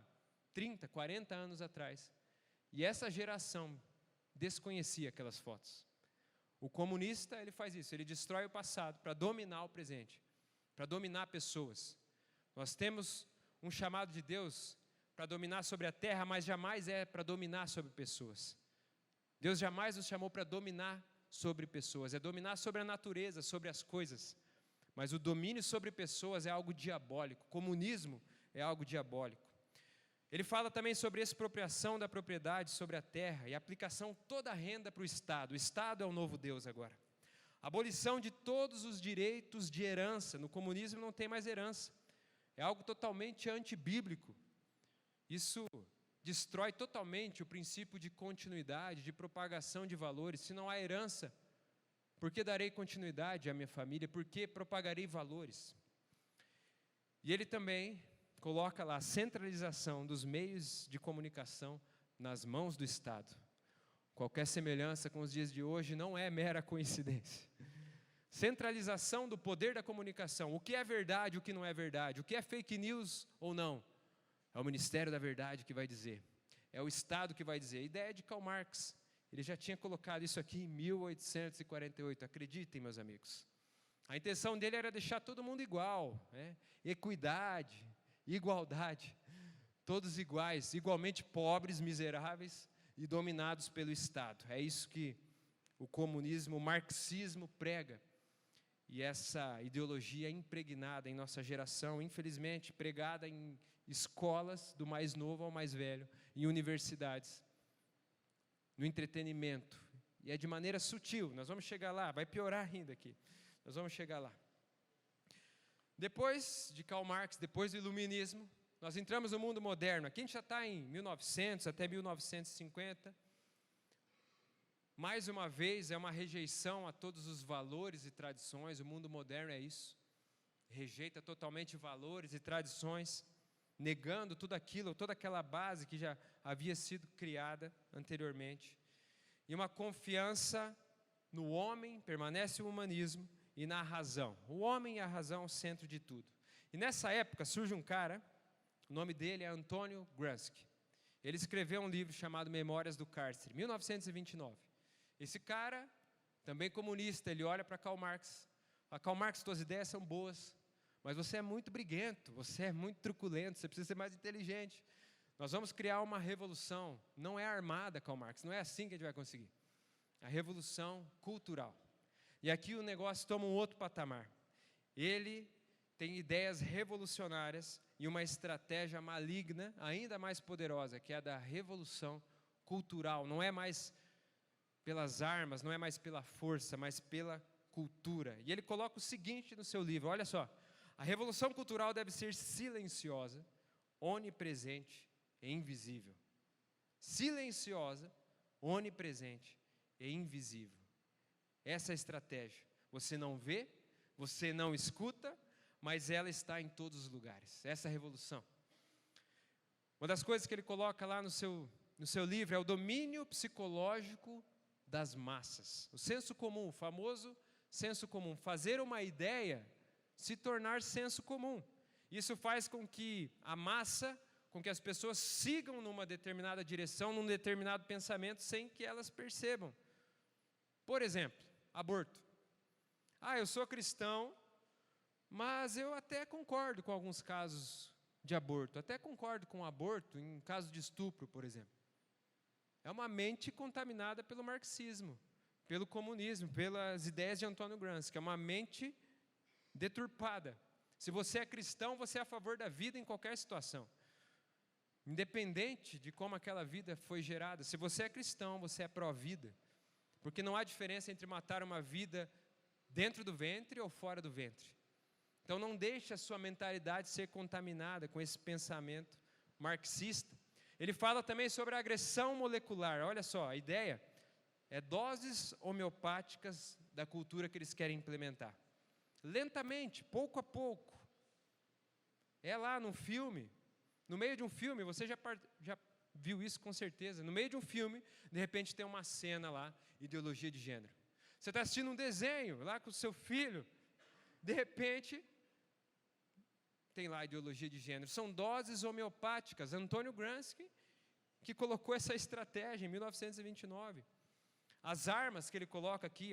30, 40 anos atrás. E essa geração desconhecia aquelas fotos. O comunista, ele faz isso, ele destrói o passado para dominar o presente, para dominar pessoas. Nós temos um chamado de Deus para dominar sobre a terra, mas jamais é para dominar sobre pessoas. Deus jamais nos chamou para dominar sobre pessoas, é dominar sobre a natureza, sobre as coisas. Mas o domínio sobre pessoas é algo diabólico, o comunismo é algo diabólico. Ele fala também sobre expropriação da propriedade sobre a terra e aplicação toda a renda para o Estado. O Estado é o novo Deus agora. Abolição de todos os direitos de herança. No comunismo não tem mais herança. É algo totalmente antibíblico. Isso destrói totalmente o princípio de continuidade, de propagação de valores. Se não há herança, por que darei continuidade à minha família? Por que propagarei valores? E ele também coloca lá a centralização dos meios de comunicação nas mãos do Estado. Qualquer semelhança com os dias de hoje não é mera coincidência. Centralização do poder da comunicação. O que é verdade, o que não é verdade. O que é fake news ou não. É o Ministério da Verdade que vai dizer. É o Estado que vai dizer. A ideia é de Karl Marx. Ele já tinha colocado isso aqui em 1848. Acreditem, meus amigos. A intenção dele era deixar todo mundo igual. Equidade, igualdade. Todos iguais, igualmente pobres, miseráveis e dominados pelo Estado. É isso que o comunismo, o marxismo prega. E essa ideologia é impregnada em nossa geração, infelizmente, pregada em escolas, do mais novo ao mais velho, em universidades, no entretenimento. E é de maneira sutil, nós vamos chegar lá, vai piorar ainda aqui. Nós vamos chegar lá. Depois de Karl Marx, depois do Iluminismo, nós entramos no mundo moderno. Aqui a gente já está em 1900 até 1950. Mais uma vez, é uma rejeição a todos os valores e tradições. O mundo moderno é isso. Rejeita totalmente valores e tradições, negando tudo aquilo, toda aquela base que já havia sido criada anteriormente. E uma confiança no homem, permanece o humanismo, e na razão. O homem e a razão é o centro de tudo. E nessa época surge um cara, o nome dele é Antônio Gramsci. Ele escreveu um livro chamado Memórias do Cárcere, 1929. Esse cara, também comunista, ele olha para Karl Marx. Fala, Karl Marx, suas ideias são boas, mas você é muito briguento, você é muito truculento, você precisa ser mais inteligente. Nós vamos criar uma revolução, não é armada, Karl Marx, não é assim que a gente vai conseguir. A revolução cultural. E aqui o negócio toma um outro patamar. Ele tem ideias revolucionárias e uma estratégia maligna, ainda mais poderosa, que é a da revolução cultural. Não é mais pelas armas, não é mais pela força, mas pela cultura. E ele coloca o seguinte no seu livro, olha só. A revolução cultural deve ser silenciosa, onipresente e invisível. Silenciosa, onipresente e invisível. Essa é a estratégia. Você não vê, você não escuta, mas ela está em todos os lugares. Essa é a revolução. Uma das coisas que ele coloca lá no seu livro é o domínio psicológico das massas. O senso comum, o famoso senso comum. Fazer uma ideia se tornar senso comum. Isso faz com que a massa, com que as pessoas sigam numa determinada direção, num determinado pensamento, sem que elas percebam. Por exemplo, aborto. Eu sou cristão, mas eu até concordo com alguns casos de aborto. Até concordo com o aborto em caso de estupro, por exemplo. É uma mente contaminada pelo marxismo, pelo comunismo, pelas ideias de Antônio Gramsci, que é uma mente deturpada. Se você é cristão, você é a favor da vida em qualquer situação. Independente de como aquela vida foi gerada. Se você é cristão, você é pró-vida. Porque não há diferença entre matar uma vida dentro do ventre ou fora do ventre. Então não deixe a sua mentalidade ser contaminada com esse pensamento marxista. Ele fala também sobre a agressão molecular. Olha só, a ideia é doses homeopáticas da cultura que eles querem implementar. Lentamente, pouco a pouco. É lá no filme, no meio de um filme, você já viu isso com certeza. No meio de um filme, de repente tem uma cena lá, ideologia de gênero. Você está assistindo um desenho lá com o seu filho, de repente tem lá ideologia de gênero. São doses homeopáticas. Antônio Gramsci que colocou essa estratégia em 1929. As armas que ele coloca aqui,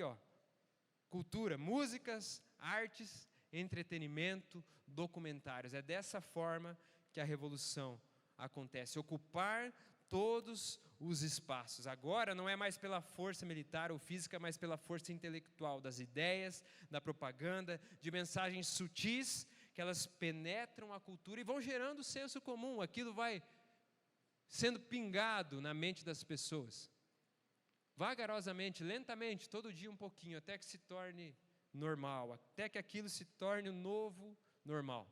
cultura, músicas, artes, entretenimento, documentários. É dessa forma que a revolução acontece. Ocupar todos os espaços. Agora não é mais pela força militar ou física, mas pela força intelectual, das ideias, da propaganda, de mensagens sutis, que elas penetram a cultura e vão gerando senso comum. Aquilo vai sendo pingado na mente das pessoas. Vagarosamente, lentamente, todo dia um pouquinho, até que se torne normal, até que aquilo se torne o novo normal.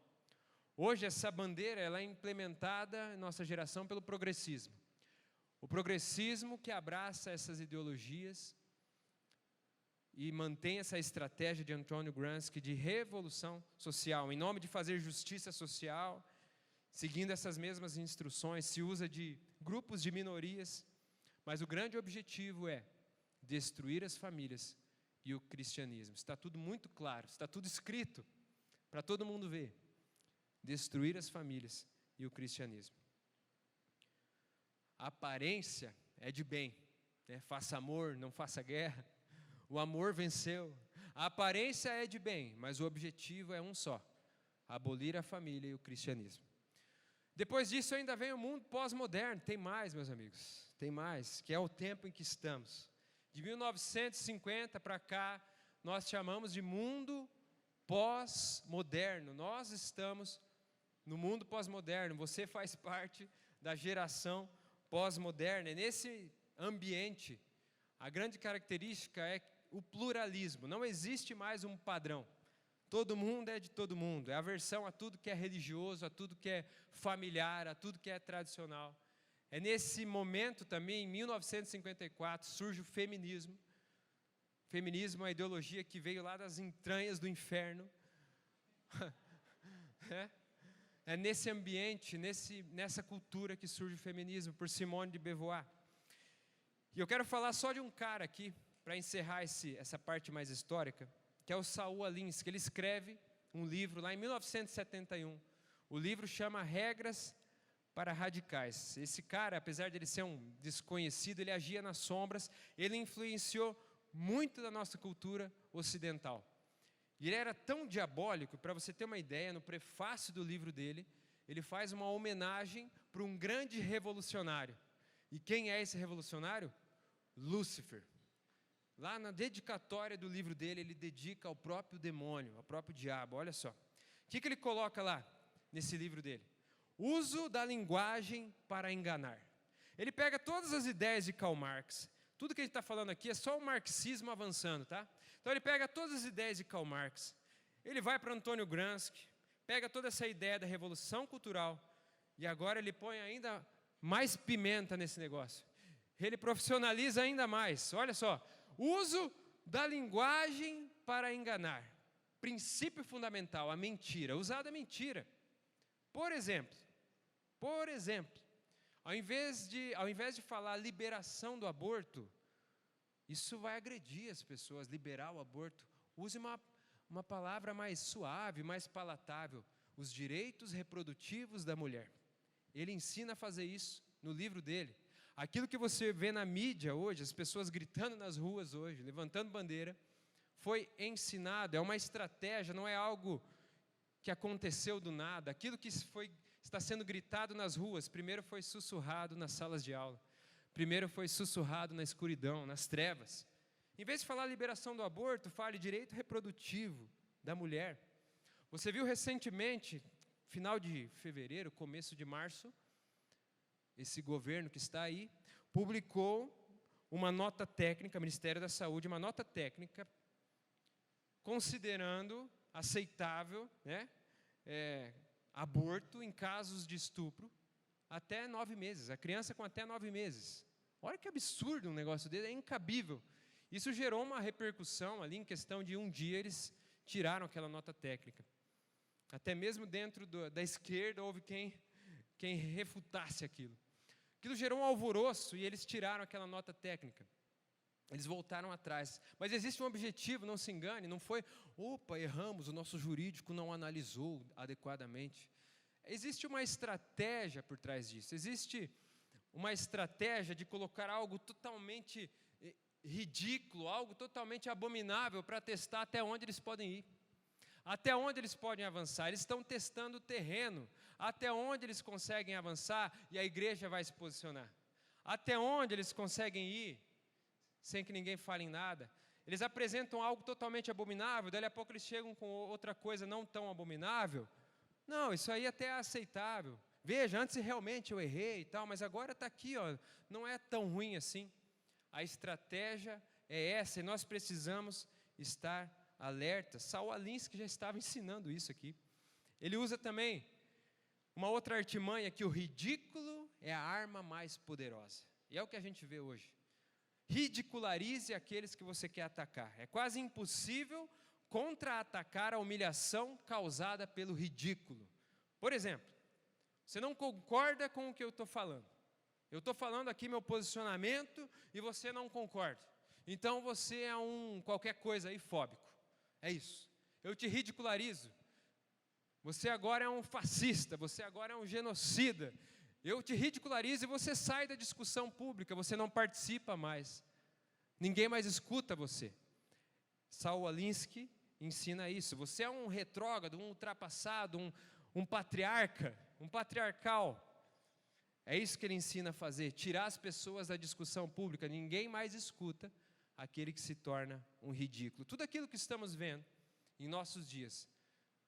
Hoje essa bandeira ela é implementada em nossa geração pelo progressismo. O progressismo que abraça essas ideologias e mantém essa estratégia de Antônio Gramsci de revolução social, em nome de fazer justiça social, seguindo essas mesmas instruções, se usa de grupos de minorias, Mas o grande objetivo é destruir as famílias e o cristianismo. Está tudo muito claro, está tudo escrito para todo mundo ver. Destruir as famílias e o cristianismo. A aparência é de bem, né? Faça amor, não faça guerra. O amor venceu. A aparência é de bem, mas o objetivo é um só: abolir a família e o cristianismo. Depois disso ainda vem o mundo pós-moderno. Tem mais, meus amigos, tem mais, que é o tempo em que estamos. De 1950 para cá, nós chamamos de mundo pós-moderno. Nós estamos no mundo pós-moderno. Você faz parte da geração pós-moderna. E nesse ambiente, a grande característica é o pluralismo. Não existe mais um padrão. Todo mundo é de todo mundo. É aversão a tudo que é religioso, a tudo que é familiar, a tudo que é tradicional. É nesse momento também, em 1954, surge o feminismo. O feminismo é uma ideologia que veio lá das entranhas do inferno. É nesse ambiente, nessa cultura que surge o feminismo, por Simone de Beauvoir. E eu quero falar só de um cara aqui, para encerrar essa parte mais histórica, que é o Saul Alinsky. Ele escreve um livro lá em 1971. O livro chama Regras para Radicais. Esse cara, apesar de ele ser um desconhecido, ele agia nas sombras, ele influenciou muito da nossa cultura ocidental. E ele era tão diabólico, para você ter uma ideia, no prefácio do livro dele, ele faz uma homenagem para um grande revolucionário. E quem é esse revolucionário? Lúcifer. Lá na dedicatória do livro dele, ele dedica ao próprio demônio, ao próprio diabo. Olha só. O que ele coloca lá, nesse livro dele? Uso da linguagem para enganar. Ele pega todas as ideias de Karl Marx. Tudo que a gente está falando aqui é só o marxismo avançando, tá? Então ele pega todas as ideias de Karl Marx. Ele vai para Antônio Gramsci, pega toda essa ideia da revolução cultural, e agora ele põe ainda mais pimenta nesse negócio. Ele profissionaliza ainda mais. Olha só. Uso da linguagem para enganar. Princípio fundamental, a mentira. Usar a mentira. Por exemplo, ao invés de falar liberação do aborto, isso vai agredir as pessoas, liberar o aborto. Use uma palavra mais suave, mais palatável. Os direitos reprodutivos da mulher. Ele ensina a fazer isso no livro dele. Aquilo que você vê na mídia hoje, as pessoas gritando nas ruas hoje, levantando bandeira, foi ensinado, é uma estratégia, não é algo que aconteceu do nada. Aquilo que está sendo gritado nas ruas, primeiro foi sussurrado nas salas de aula, primeiro foi sussurrado na escuridão, nas trevas. Em vez de falar liberação do aborto, fale direito reprodutivo da mulher. Você viu recentemente, final de fevereiro, começo de março, esse governo que está aí, publicou uma nota técnica, Ministério da Saúde, uma nota técnica, considerando aceitável, né, aborto em casos de estupro até 9 meses, a criança com até 9 meses. Olha que absurdo um negócio dele, é incabível. Isso gerou uma repercussão ali, em questão de um dia eles tiraram aquela nota técnica. Até mesmo dentro da esquerda houve quem refutasse aquilo. Aquilo gerou um alvoroço e eles tiraram aquela nota técnica. Eles voltaram atrás. Mas existe um objetivo, não se engane, não foi, opa, erramos, o nosso jurídico não analisou adequadamente. Existe uma estratégia por trás disso. Existe uma estratégia de colocar algo totalmente ridículo, algo totalmente abominável para testar até onde eles podem ir. Até onde eles podem avançar? Eles estão testando o terreno. Até onde eles conseguem avançar e a igreja vai se posicionar? Até onde eles conseguem ir sem que ninguém fale em nada? Eles apresentam algo totalmente abominável, daí a pouco eles chegam com outra coisa não tão abominável. Não, isso aí até é aceitável. Veja, antes realmente eu errei e tal, mas agora está aqui, ó, não é tão ruim assim. A estratégia é essa e nós precisamos estar alerta. Saul Alinsky já estava ensinando isso aqui. Ele usa também uma outra artimanha, que o ridículo é a arma mais poderosa. E é o que a gente vê hoje. Ridicularize aqueles que você quer atacar. É quase impossível contra-atacar a humilhação causada pelo ridículo. Por exemplo, você não concorda com o que eu estou falando. Eu estou falando aqui meu posicionamento e você não concorda. Então você é um qualquer coisa aí fóbico. É isso. Eu te ridicularizo. Você agora é um fascista, você agora é um genocida. Eu te ridicularizo e você sai da discussão pública, você não participa mais. Ninguém mais escuta você. Saul Alinsky ensina isso. Você é um retrógrado, um ultrapassado, um patriarca, um patriarcal. É isso que ele ensina a fazer, tirar as pessoas da discussão pública. Ninguém mais escuta aquele que se torna um ridículo. Tudo aquilo que estamos vendo em nossos dias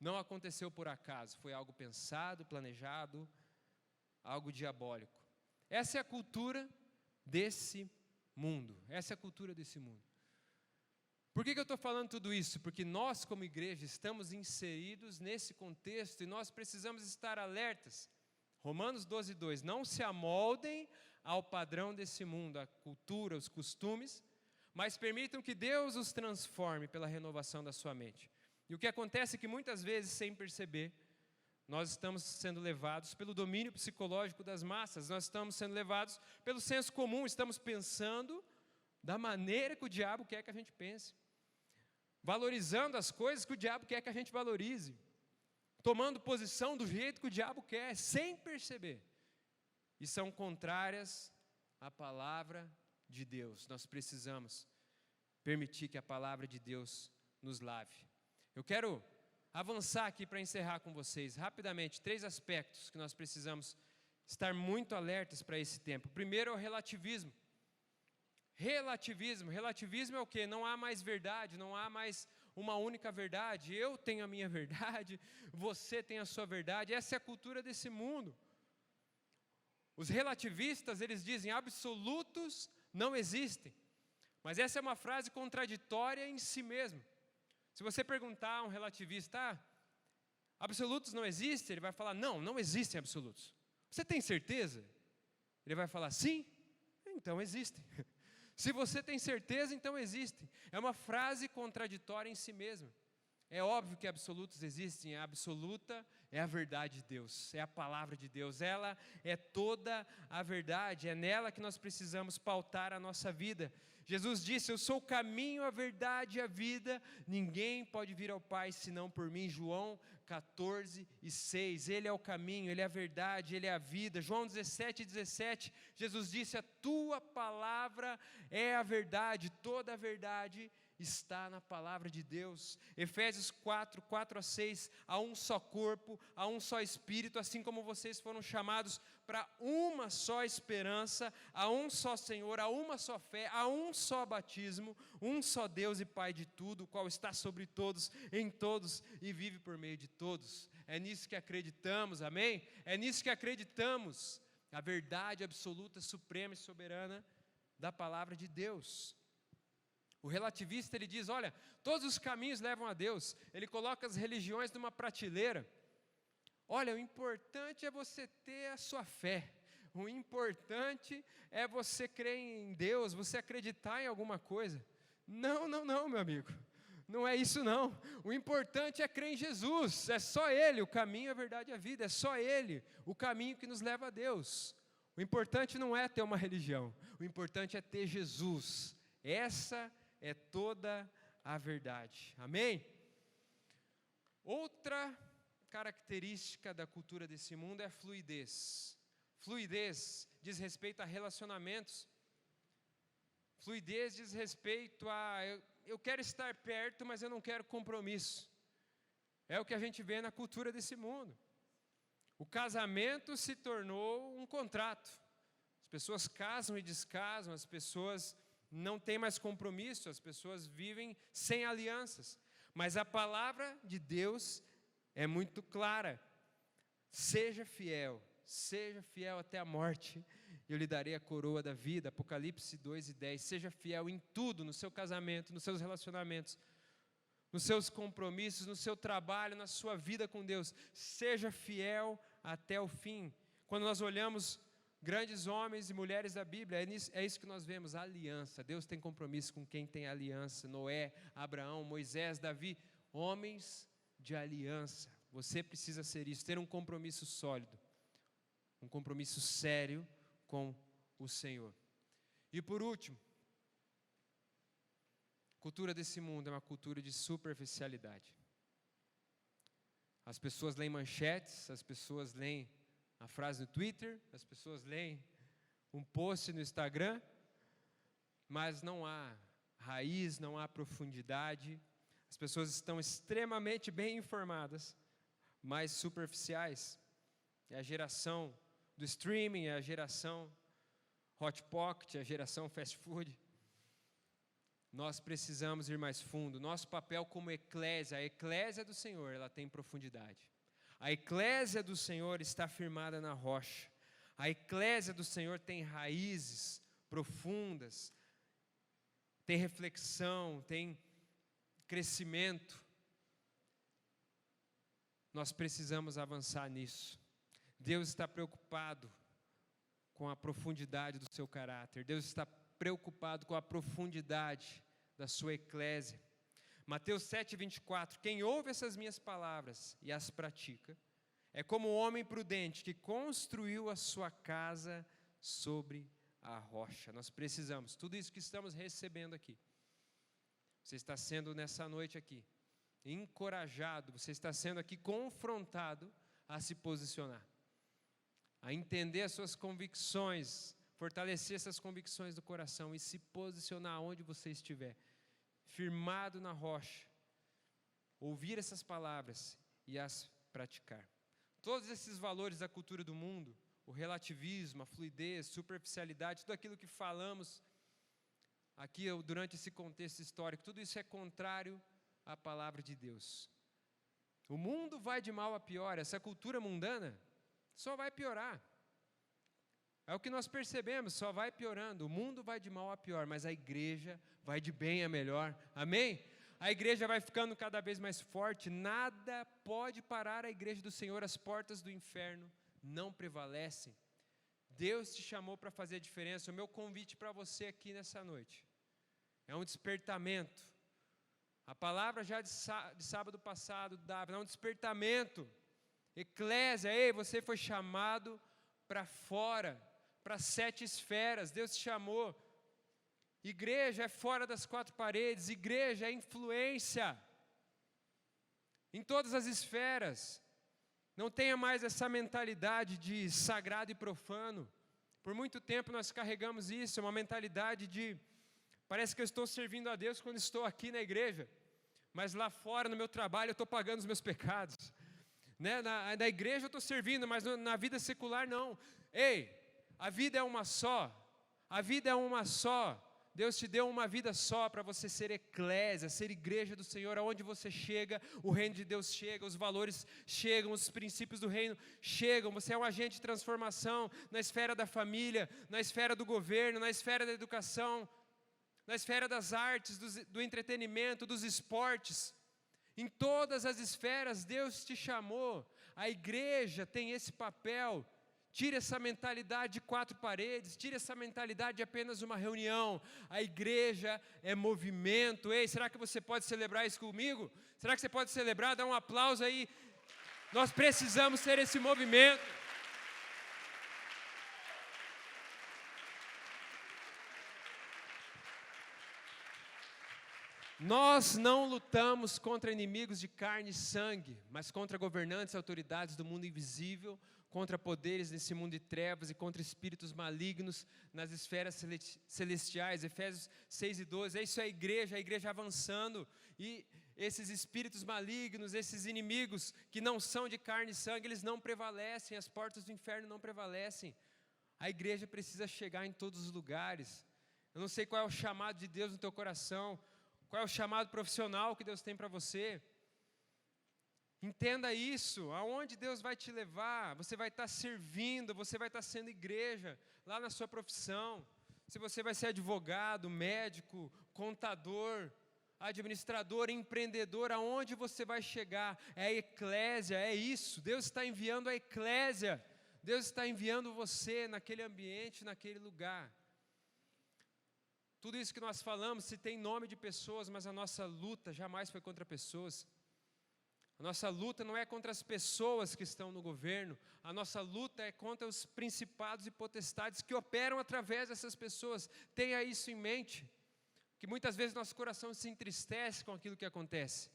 não aconteceu por acaso, foi algo pensado, planejado, algo diabólico. Essa é a cultura desse mundo. Essa é a cultura desse mundo. Por que eu estou falando tudo isso? Porque nós, como igreja, estamos inseridos nesse contexto e nós precisamos estar alertas. Romanos 12:2, não se amoldem ao padrão desse mundo, à cultura, aos costumes, mas permitam que Deus os transforme pela renovação da sua mente. E o que acontece é que muitas vezes, sem perceber, nós estamos sendo levados pelo domínio psicológico das massas, nós estamos sendo levados pelo senso comum, estamos pensando da maneira que o diabo quer que a gente pense, valorizando as coisas que o diabo quer que a gente valorize, tomando posição do jeito que o diabo quer, sem perceber, e são contrárias à palavra de Deus. Nós precisamos permitir que a palavra de Deus nos lave. Eu quero avançar aqui para encerrar com vocês, rapidamente, 3 aspectos que nós precisamos estar muito alertas para esse tempo. O primeiro é o relativismo. Relativismo é o quê? Não há mais verdade, não há mais uma única verdade. Eu tenho a minha verdade, você tem a sua verdade. Essa é a cultura desse mundo. Os relativistas, eles dizem, absolutos não existem. Mas essa é uma frase contraditória em si mesma. Se você perguntar a um relativista, absolutos não existem? Ele vai falar, não existem absolutos. Você tem certeza? Ele vai falar, sim, então existem. Se você tem certeza, então existem. É uma frase contraditória em si mesma. É óbvio que absolutos existem, a absoluta é a verdade de Deus, é a palavra de Deus, ela é toda a verdade, é nela que nós precisamos pautar a nossa vida. Jesus disse, eu sou o caminho, a verdade e a vida, ninguém pode vir ao Pai senão por mim. João 14:6, Ele é o caminho, Ele é a verdade, Ele é a vida. João 17:17, Jesus disse, a tua palavra é a verdade, toda a verdade está na palavra de Deus. Efésios 4:4-6, há um só corpo, há um só Espírito, assim como vocês foram chamados para uma só esperança, há um só Senhor, há uma só fé, há um só batismo, um só Deus e Pai de tudo, o qual está sobre todos, em todos e vive por meio de todos. É nisso que acreditamos, amém? É nisso que acreditamos, a verdade absoluta, suprema e soberana da palavra de Deus. O relativista, ele diz, olha, todos os caminhos levam a Deus. Ele coloca as religiões numa prateleira. Olha, o importante é você ter a sua fé. O importante é você crer em Deus, você acreditar em alguma coisa. Não, meu amigo. Não é isso não. O importante é crer em Jesus. É só Ele, o caminho, a verdade e a vida. É só Ele, o caminho que nos leva a Deus. O importante não é ter uma religião. O importante é ter Jesus. Essa é toda a verdade. Amém? Outra característica da cultura desse mundo é a fluidez. Fluidez diz respeito a relacionamentos. Fluidez diz respeito a eu quero estar perto, mas eu não quero compromisso. É o que a gente vê na cultura desse mundo. O casamento se tornou um contrato. As pessoas casam e descasam, as pessoas não têm mais compromisso, as pessoas vivem sem alianças. Mas a palavra de Deus é muito clara. Seja fiel até a morte, eu lhe darei a coroa da vida. Apocalipse 2:10. Seja fiel em tudo, no seu casamento, nos seus relacionamentos, nos seus compromissos, no seu trabalho, na sua vida com Deus. Seja fiel até o fim. Quando nós olhamos grandes homens e mulheres da Bíblia, é isso que nós vemos, a aliança. Deus tem compromisso com quem tem aliança. Noé, Abraão, Moisés, Davi, homens de aliança. Você precisa ser isso, ter um compromisso sólido, um compromisso sério com o Senhor. E por último, a cultura desse mundo é uma cultura de superficialidade. As pessoas leem manchetes, as pessoas leem a frase no Twitter, as pessoas leem um post no Instagram, mas não há raiz, não há profundidade. As pessoas estão extremamente bem informadas, mas superficiais. É a geração do streaming, é a geração hot pocket, é a geração fast food. Nós precisamos ir mais fundo. Nosso papel como eclésia, a eclésia do Senhor, ela tem profundidade. A eclésia do Senhor está firmada na rocha. A eclésia do Senhor tem raízes profundas, tem reflexão, tem crescimento. Nós precisamos avançar nisso. Deus está preocupado com a profundidade do seu caráter. Deus está preocupado com a profundidade da sua eclésia. Mateus 7:24, quem ouve essas minhas palavras e as pratica, é como um homem prudente que construiu a sua casa sobre a rocha. Nós precisamos, tudo isso que estamos recebendo aqui, você está sendo nessa noite aqui, encorajado, você está sendo aqui confrontado a se posicionar, a entender as suas convicções, fortalecer essas convicções do coração e se posicionar onde você estiver, firmado na rocha, ouvir essas palavras e as praticar. Todos esses valores da cultura do mundo, o relativismo, a fluidez, superficialidade, tudo aquilo que falamos aqui durante esse contexto histórico, tudo isso é contrário à palavra de Deus. O mundo vai de mal a pior, essa cultura mundana só vai piorar. É o que nós percebemos, só vai piorando. O mundo vai de mal a pior, mas a igreja vai de bem a melhor. Amém? A igreja vai ficando cada vez mais forte. Nada pode parar a igreja do Senhor. As portas do inferno não prevalecem. Deus te chamou para fazer a diferença. O meu convite para você aqui nessa noite é um despertamento. A palavra já de sábado passado dava, é um despertamento. Eclésia, ei, você foi chamado para fora, para 7 esferas. Deus te chamou. Igreja é fora das 4 paredes, igreja é influência em todas as esferas. Não tenha mais essa mentalidade de sagrado e profano. Por muito tempo nós carregamos isso, uma mentalidade de, parece que eu estou servindo a Deus quando estou aqui na igreja, mas lá fora no meu trabalho eu estou pagando os meus pecados. Né? Na igreja eu estou servindo, mas na vida secular não. Ei, a vida é uma só, a vida é uma só. Deus te deu uma vida só para você ser eclésia, ser igreja do Senhor. Aonde você chega, o reino de Deus chega, os valores chegam, os princípios do reino chegam. Você é um agente de transformação na esfera da família, na esfera do governo, na esfera da educação, na esfera das artes, do entretenimento, dos esportes. Em todas as esferas Deus te chamou. A igreja tem esse papel. Tire essa mentalidade de 4 paredes, tire essa mentalidade de apenas uma reunião. A igreja é movimento. Ei, será que você pode celebrar isso comigo? Será que você pode celebrar? Dá um aplauso aí. Nós precisamos ser esse movimento. Nós não lutamos contra inimigos de carne e sangue, mas contra governantes e autoridades do mundo invisível, contra poderes nesse mundo de trevas e contra espíritos malignos nas esferas celestiais. Efésios 6:12, é isso a igreja avançando, e esses espíritos malignos, esses inimigos que não são de carne e sangue, eles não prevalecem, as portas do inferno não prevalecem. A igreja precisa chegar em todos os lugares. Eu não sei qual é o chamado de Deus no teu coração, qual é o chamado profissional que Deus tem para você. Entenda isso, aonde Deus vai te levar, você vai estar servindo, você vai estar sendo igreja, lá na sua profissão. Se você vai ser advogado, médico, contador, administrador, empreendedor, aonde você vai chegar? É a eclésia, é isso. Deus está enviando a eclésia, Deus está enviando você naquele ambiente, naquele lugar. Tudo isso que nós falamos, se tem nome de pessoas, mas a nossa luta jamais foi contra pessoas. A nossa luta não é contra as pessoas que estão no governo, a nossa luta é contra os principados e potestades que operam através dessas pessoas. Tenha isso em mente, que muitas vezes nosso coração se entristece com aquilo que acontece.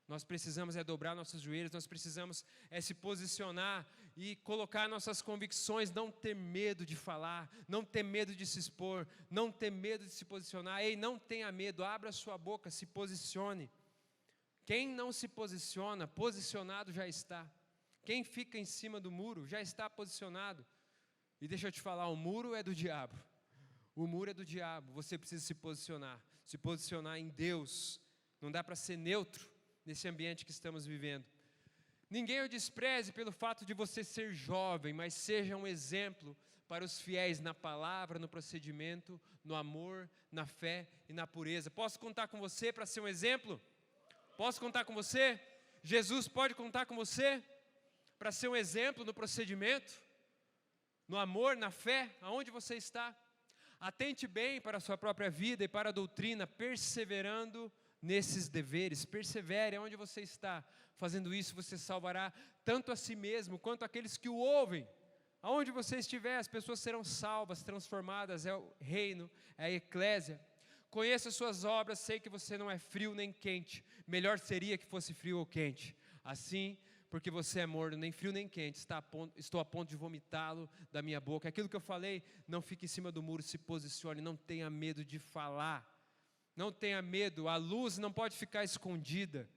Nós precisamos dobrar nossos joelhos, nós precisamos se posicionar e colocar nossas convicções, não ter medo de falar, não ter medo de se expor, não ter medo de se posicionar. Ei, não tenha medo, abra sua boca, se posicione. Quem não se posiciona, posicionado já está. Quem fica em cima do muro já está posicionado. E deixa eu te falar, o muro é do diabo. O muro é do diabo, você precisa se posicionar em Deus. Não dá para ser neutro nesse ambiente que estamos vivendo. Ninguém o despreze pelo fato de você ser jovem, mas seja um exemplo para os fiéis na palavra, no procedimento, no amor, na fé e na pureza. Posso contar com você para ser um exemplo? Posso contar com você? Jesus pode contar com você para ser um exemplo no procedimento, no amor, na fé, aonde você está. Atente bem para a sua própria vida e para a doutrina, perseverando nesses deveres. Persevere onde você está. Fazendo isso, você salvará tanto a si mesmo, quanto aqueles que o ouvem. Aonde você estiver, as pessoas serão salvas, transformadas. É o reino, é a eclésia. Conheça suas obras, sei que você não é frio nem quente. Melhor seria que fosse frio ou quente. Assim, porque você é morno, nem frio nem quente, estou a ponto de vomitá-lo da minha boca. Aquilo que eu falei, não fique em cima do muro, se posicione, não tenha medo de falar. Não tenha medo, a luz não pode ficar escondida.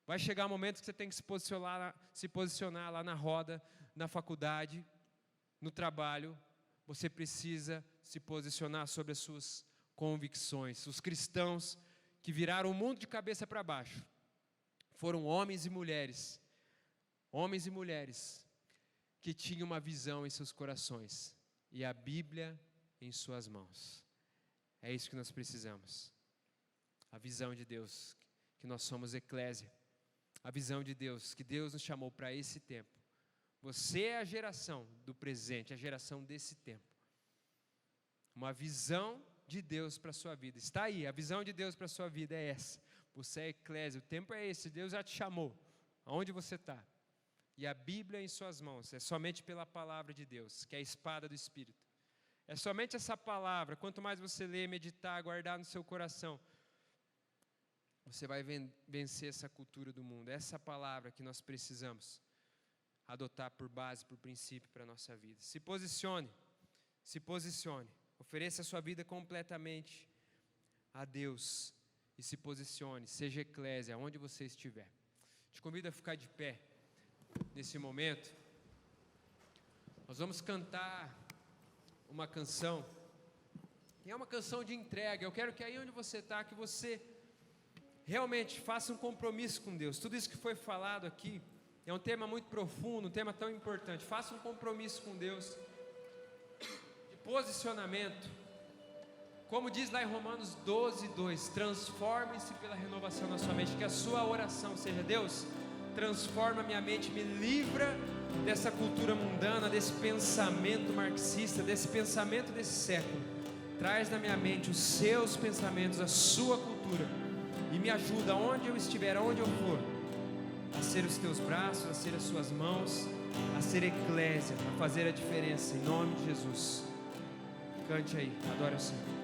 Vai chegar um momento que você tem que se posicionar lá na roda, na faculdade, no trabalho. Você precisa se posicionar sobre as suas convicções. Os cristãos que viraram o mundo de cabeça para baixo foram homens e mulheres que tinham uma visão em seus corações e a Bíblia em suas mãos. É isso que nós precisamos. A visão de Deus, que nós somos eclésia. A visão de Deus, que Deus nos chamou para esse tempo. Você é a geração do presente, a geração desse tempo. Uma visão de Deus para a sua vida. Está aí, a visão de Deus para a sua vida é essa. Você é eclésia, o tempo é esse, Deus já te chamou. Aonde você está? E a Bíblia em suas mãos, é somente pela palavra de Deus, que é a espada do Espírito. É somente essa palavra, quanto mais você ler, meditar, guardar no seu coração, você vai vencer essa cultura do mundo. Essa palavra que nós precisamos adotar por base, por princípio para a nossa vida. Se posicione, ofereça a sua vida completamente a Deus e se posicione, seja eclésia, onde você estiver. Te convido a ficar de pé nesse momento. Nós vamos cantar uma canção, e é uma canção de entrega. Eu quero que aí onde você está, que você realmente faça um compromisso com Deus. Tudo isso que foi falado aqui é um tema muito profundo, um tema tão importante. Faça um compromisso com Deus de posicionamento. Como diz lá em Romanos 12:2, transforme-se pela renovação da sua mente. Que a sua oração seja: Deus, transforma minha mente, me livra dessa cultura mundana, desse pensamento marxista, desse pensamento desse século. Traz na minha mente os seus pensamentos, a sua cultura, e me ajuda onde eu estiver, aonde eu for, a ser os teus braços, a ser as suas mãos, a ser eclésia, a fazer a diferença, em nome de Jesus. Cante aí, adore o Senhor.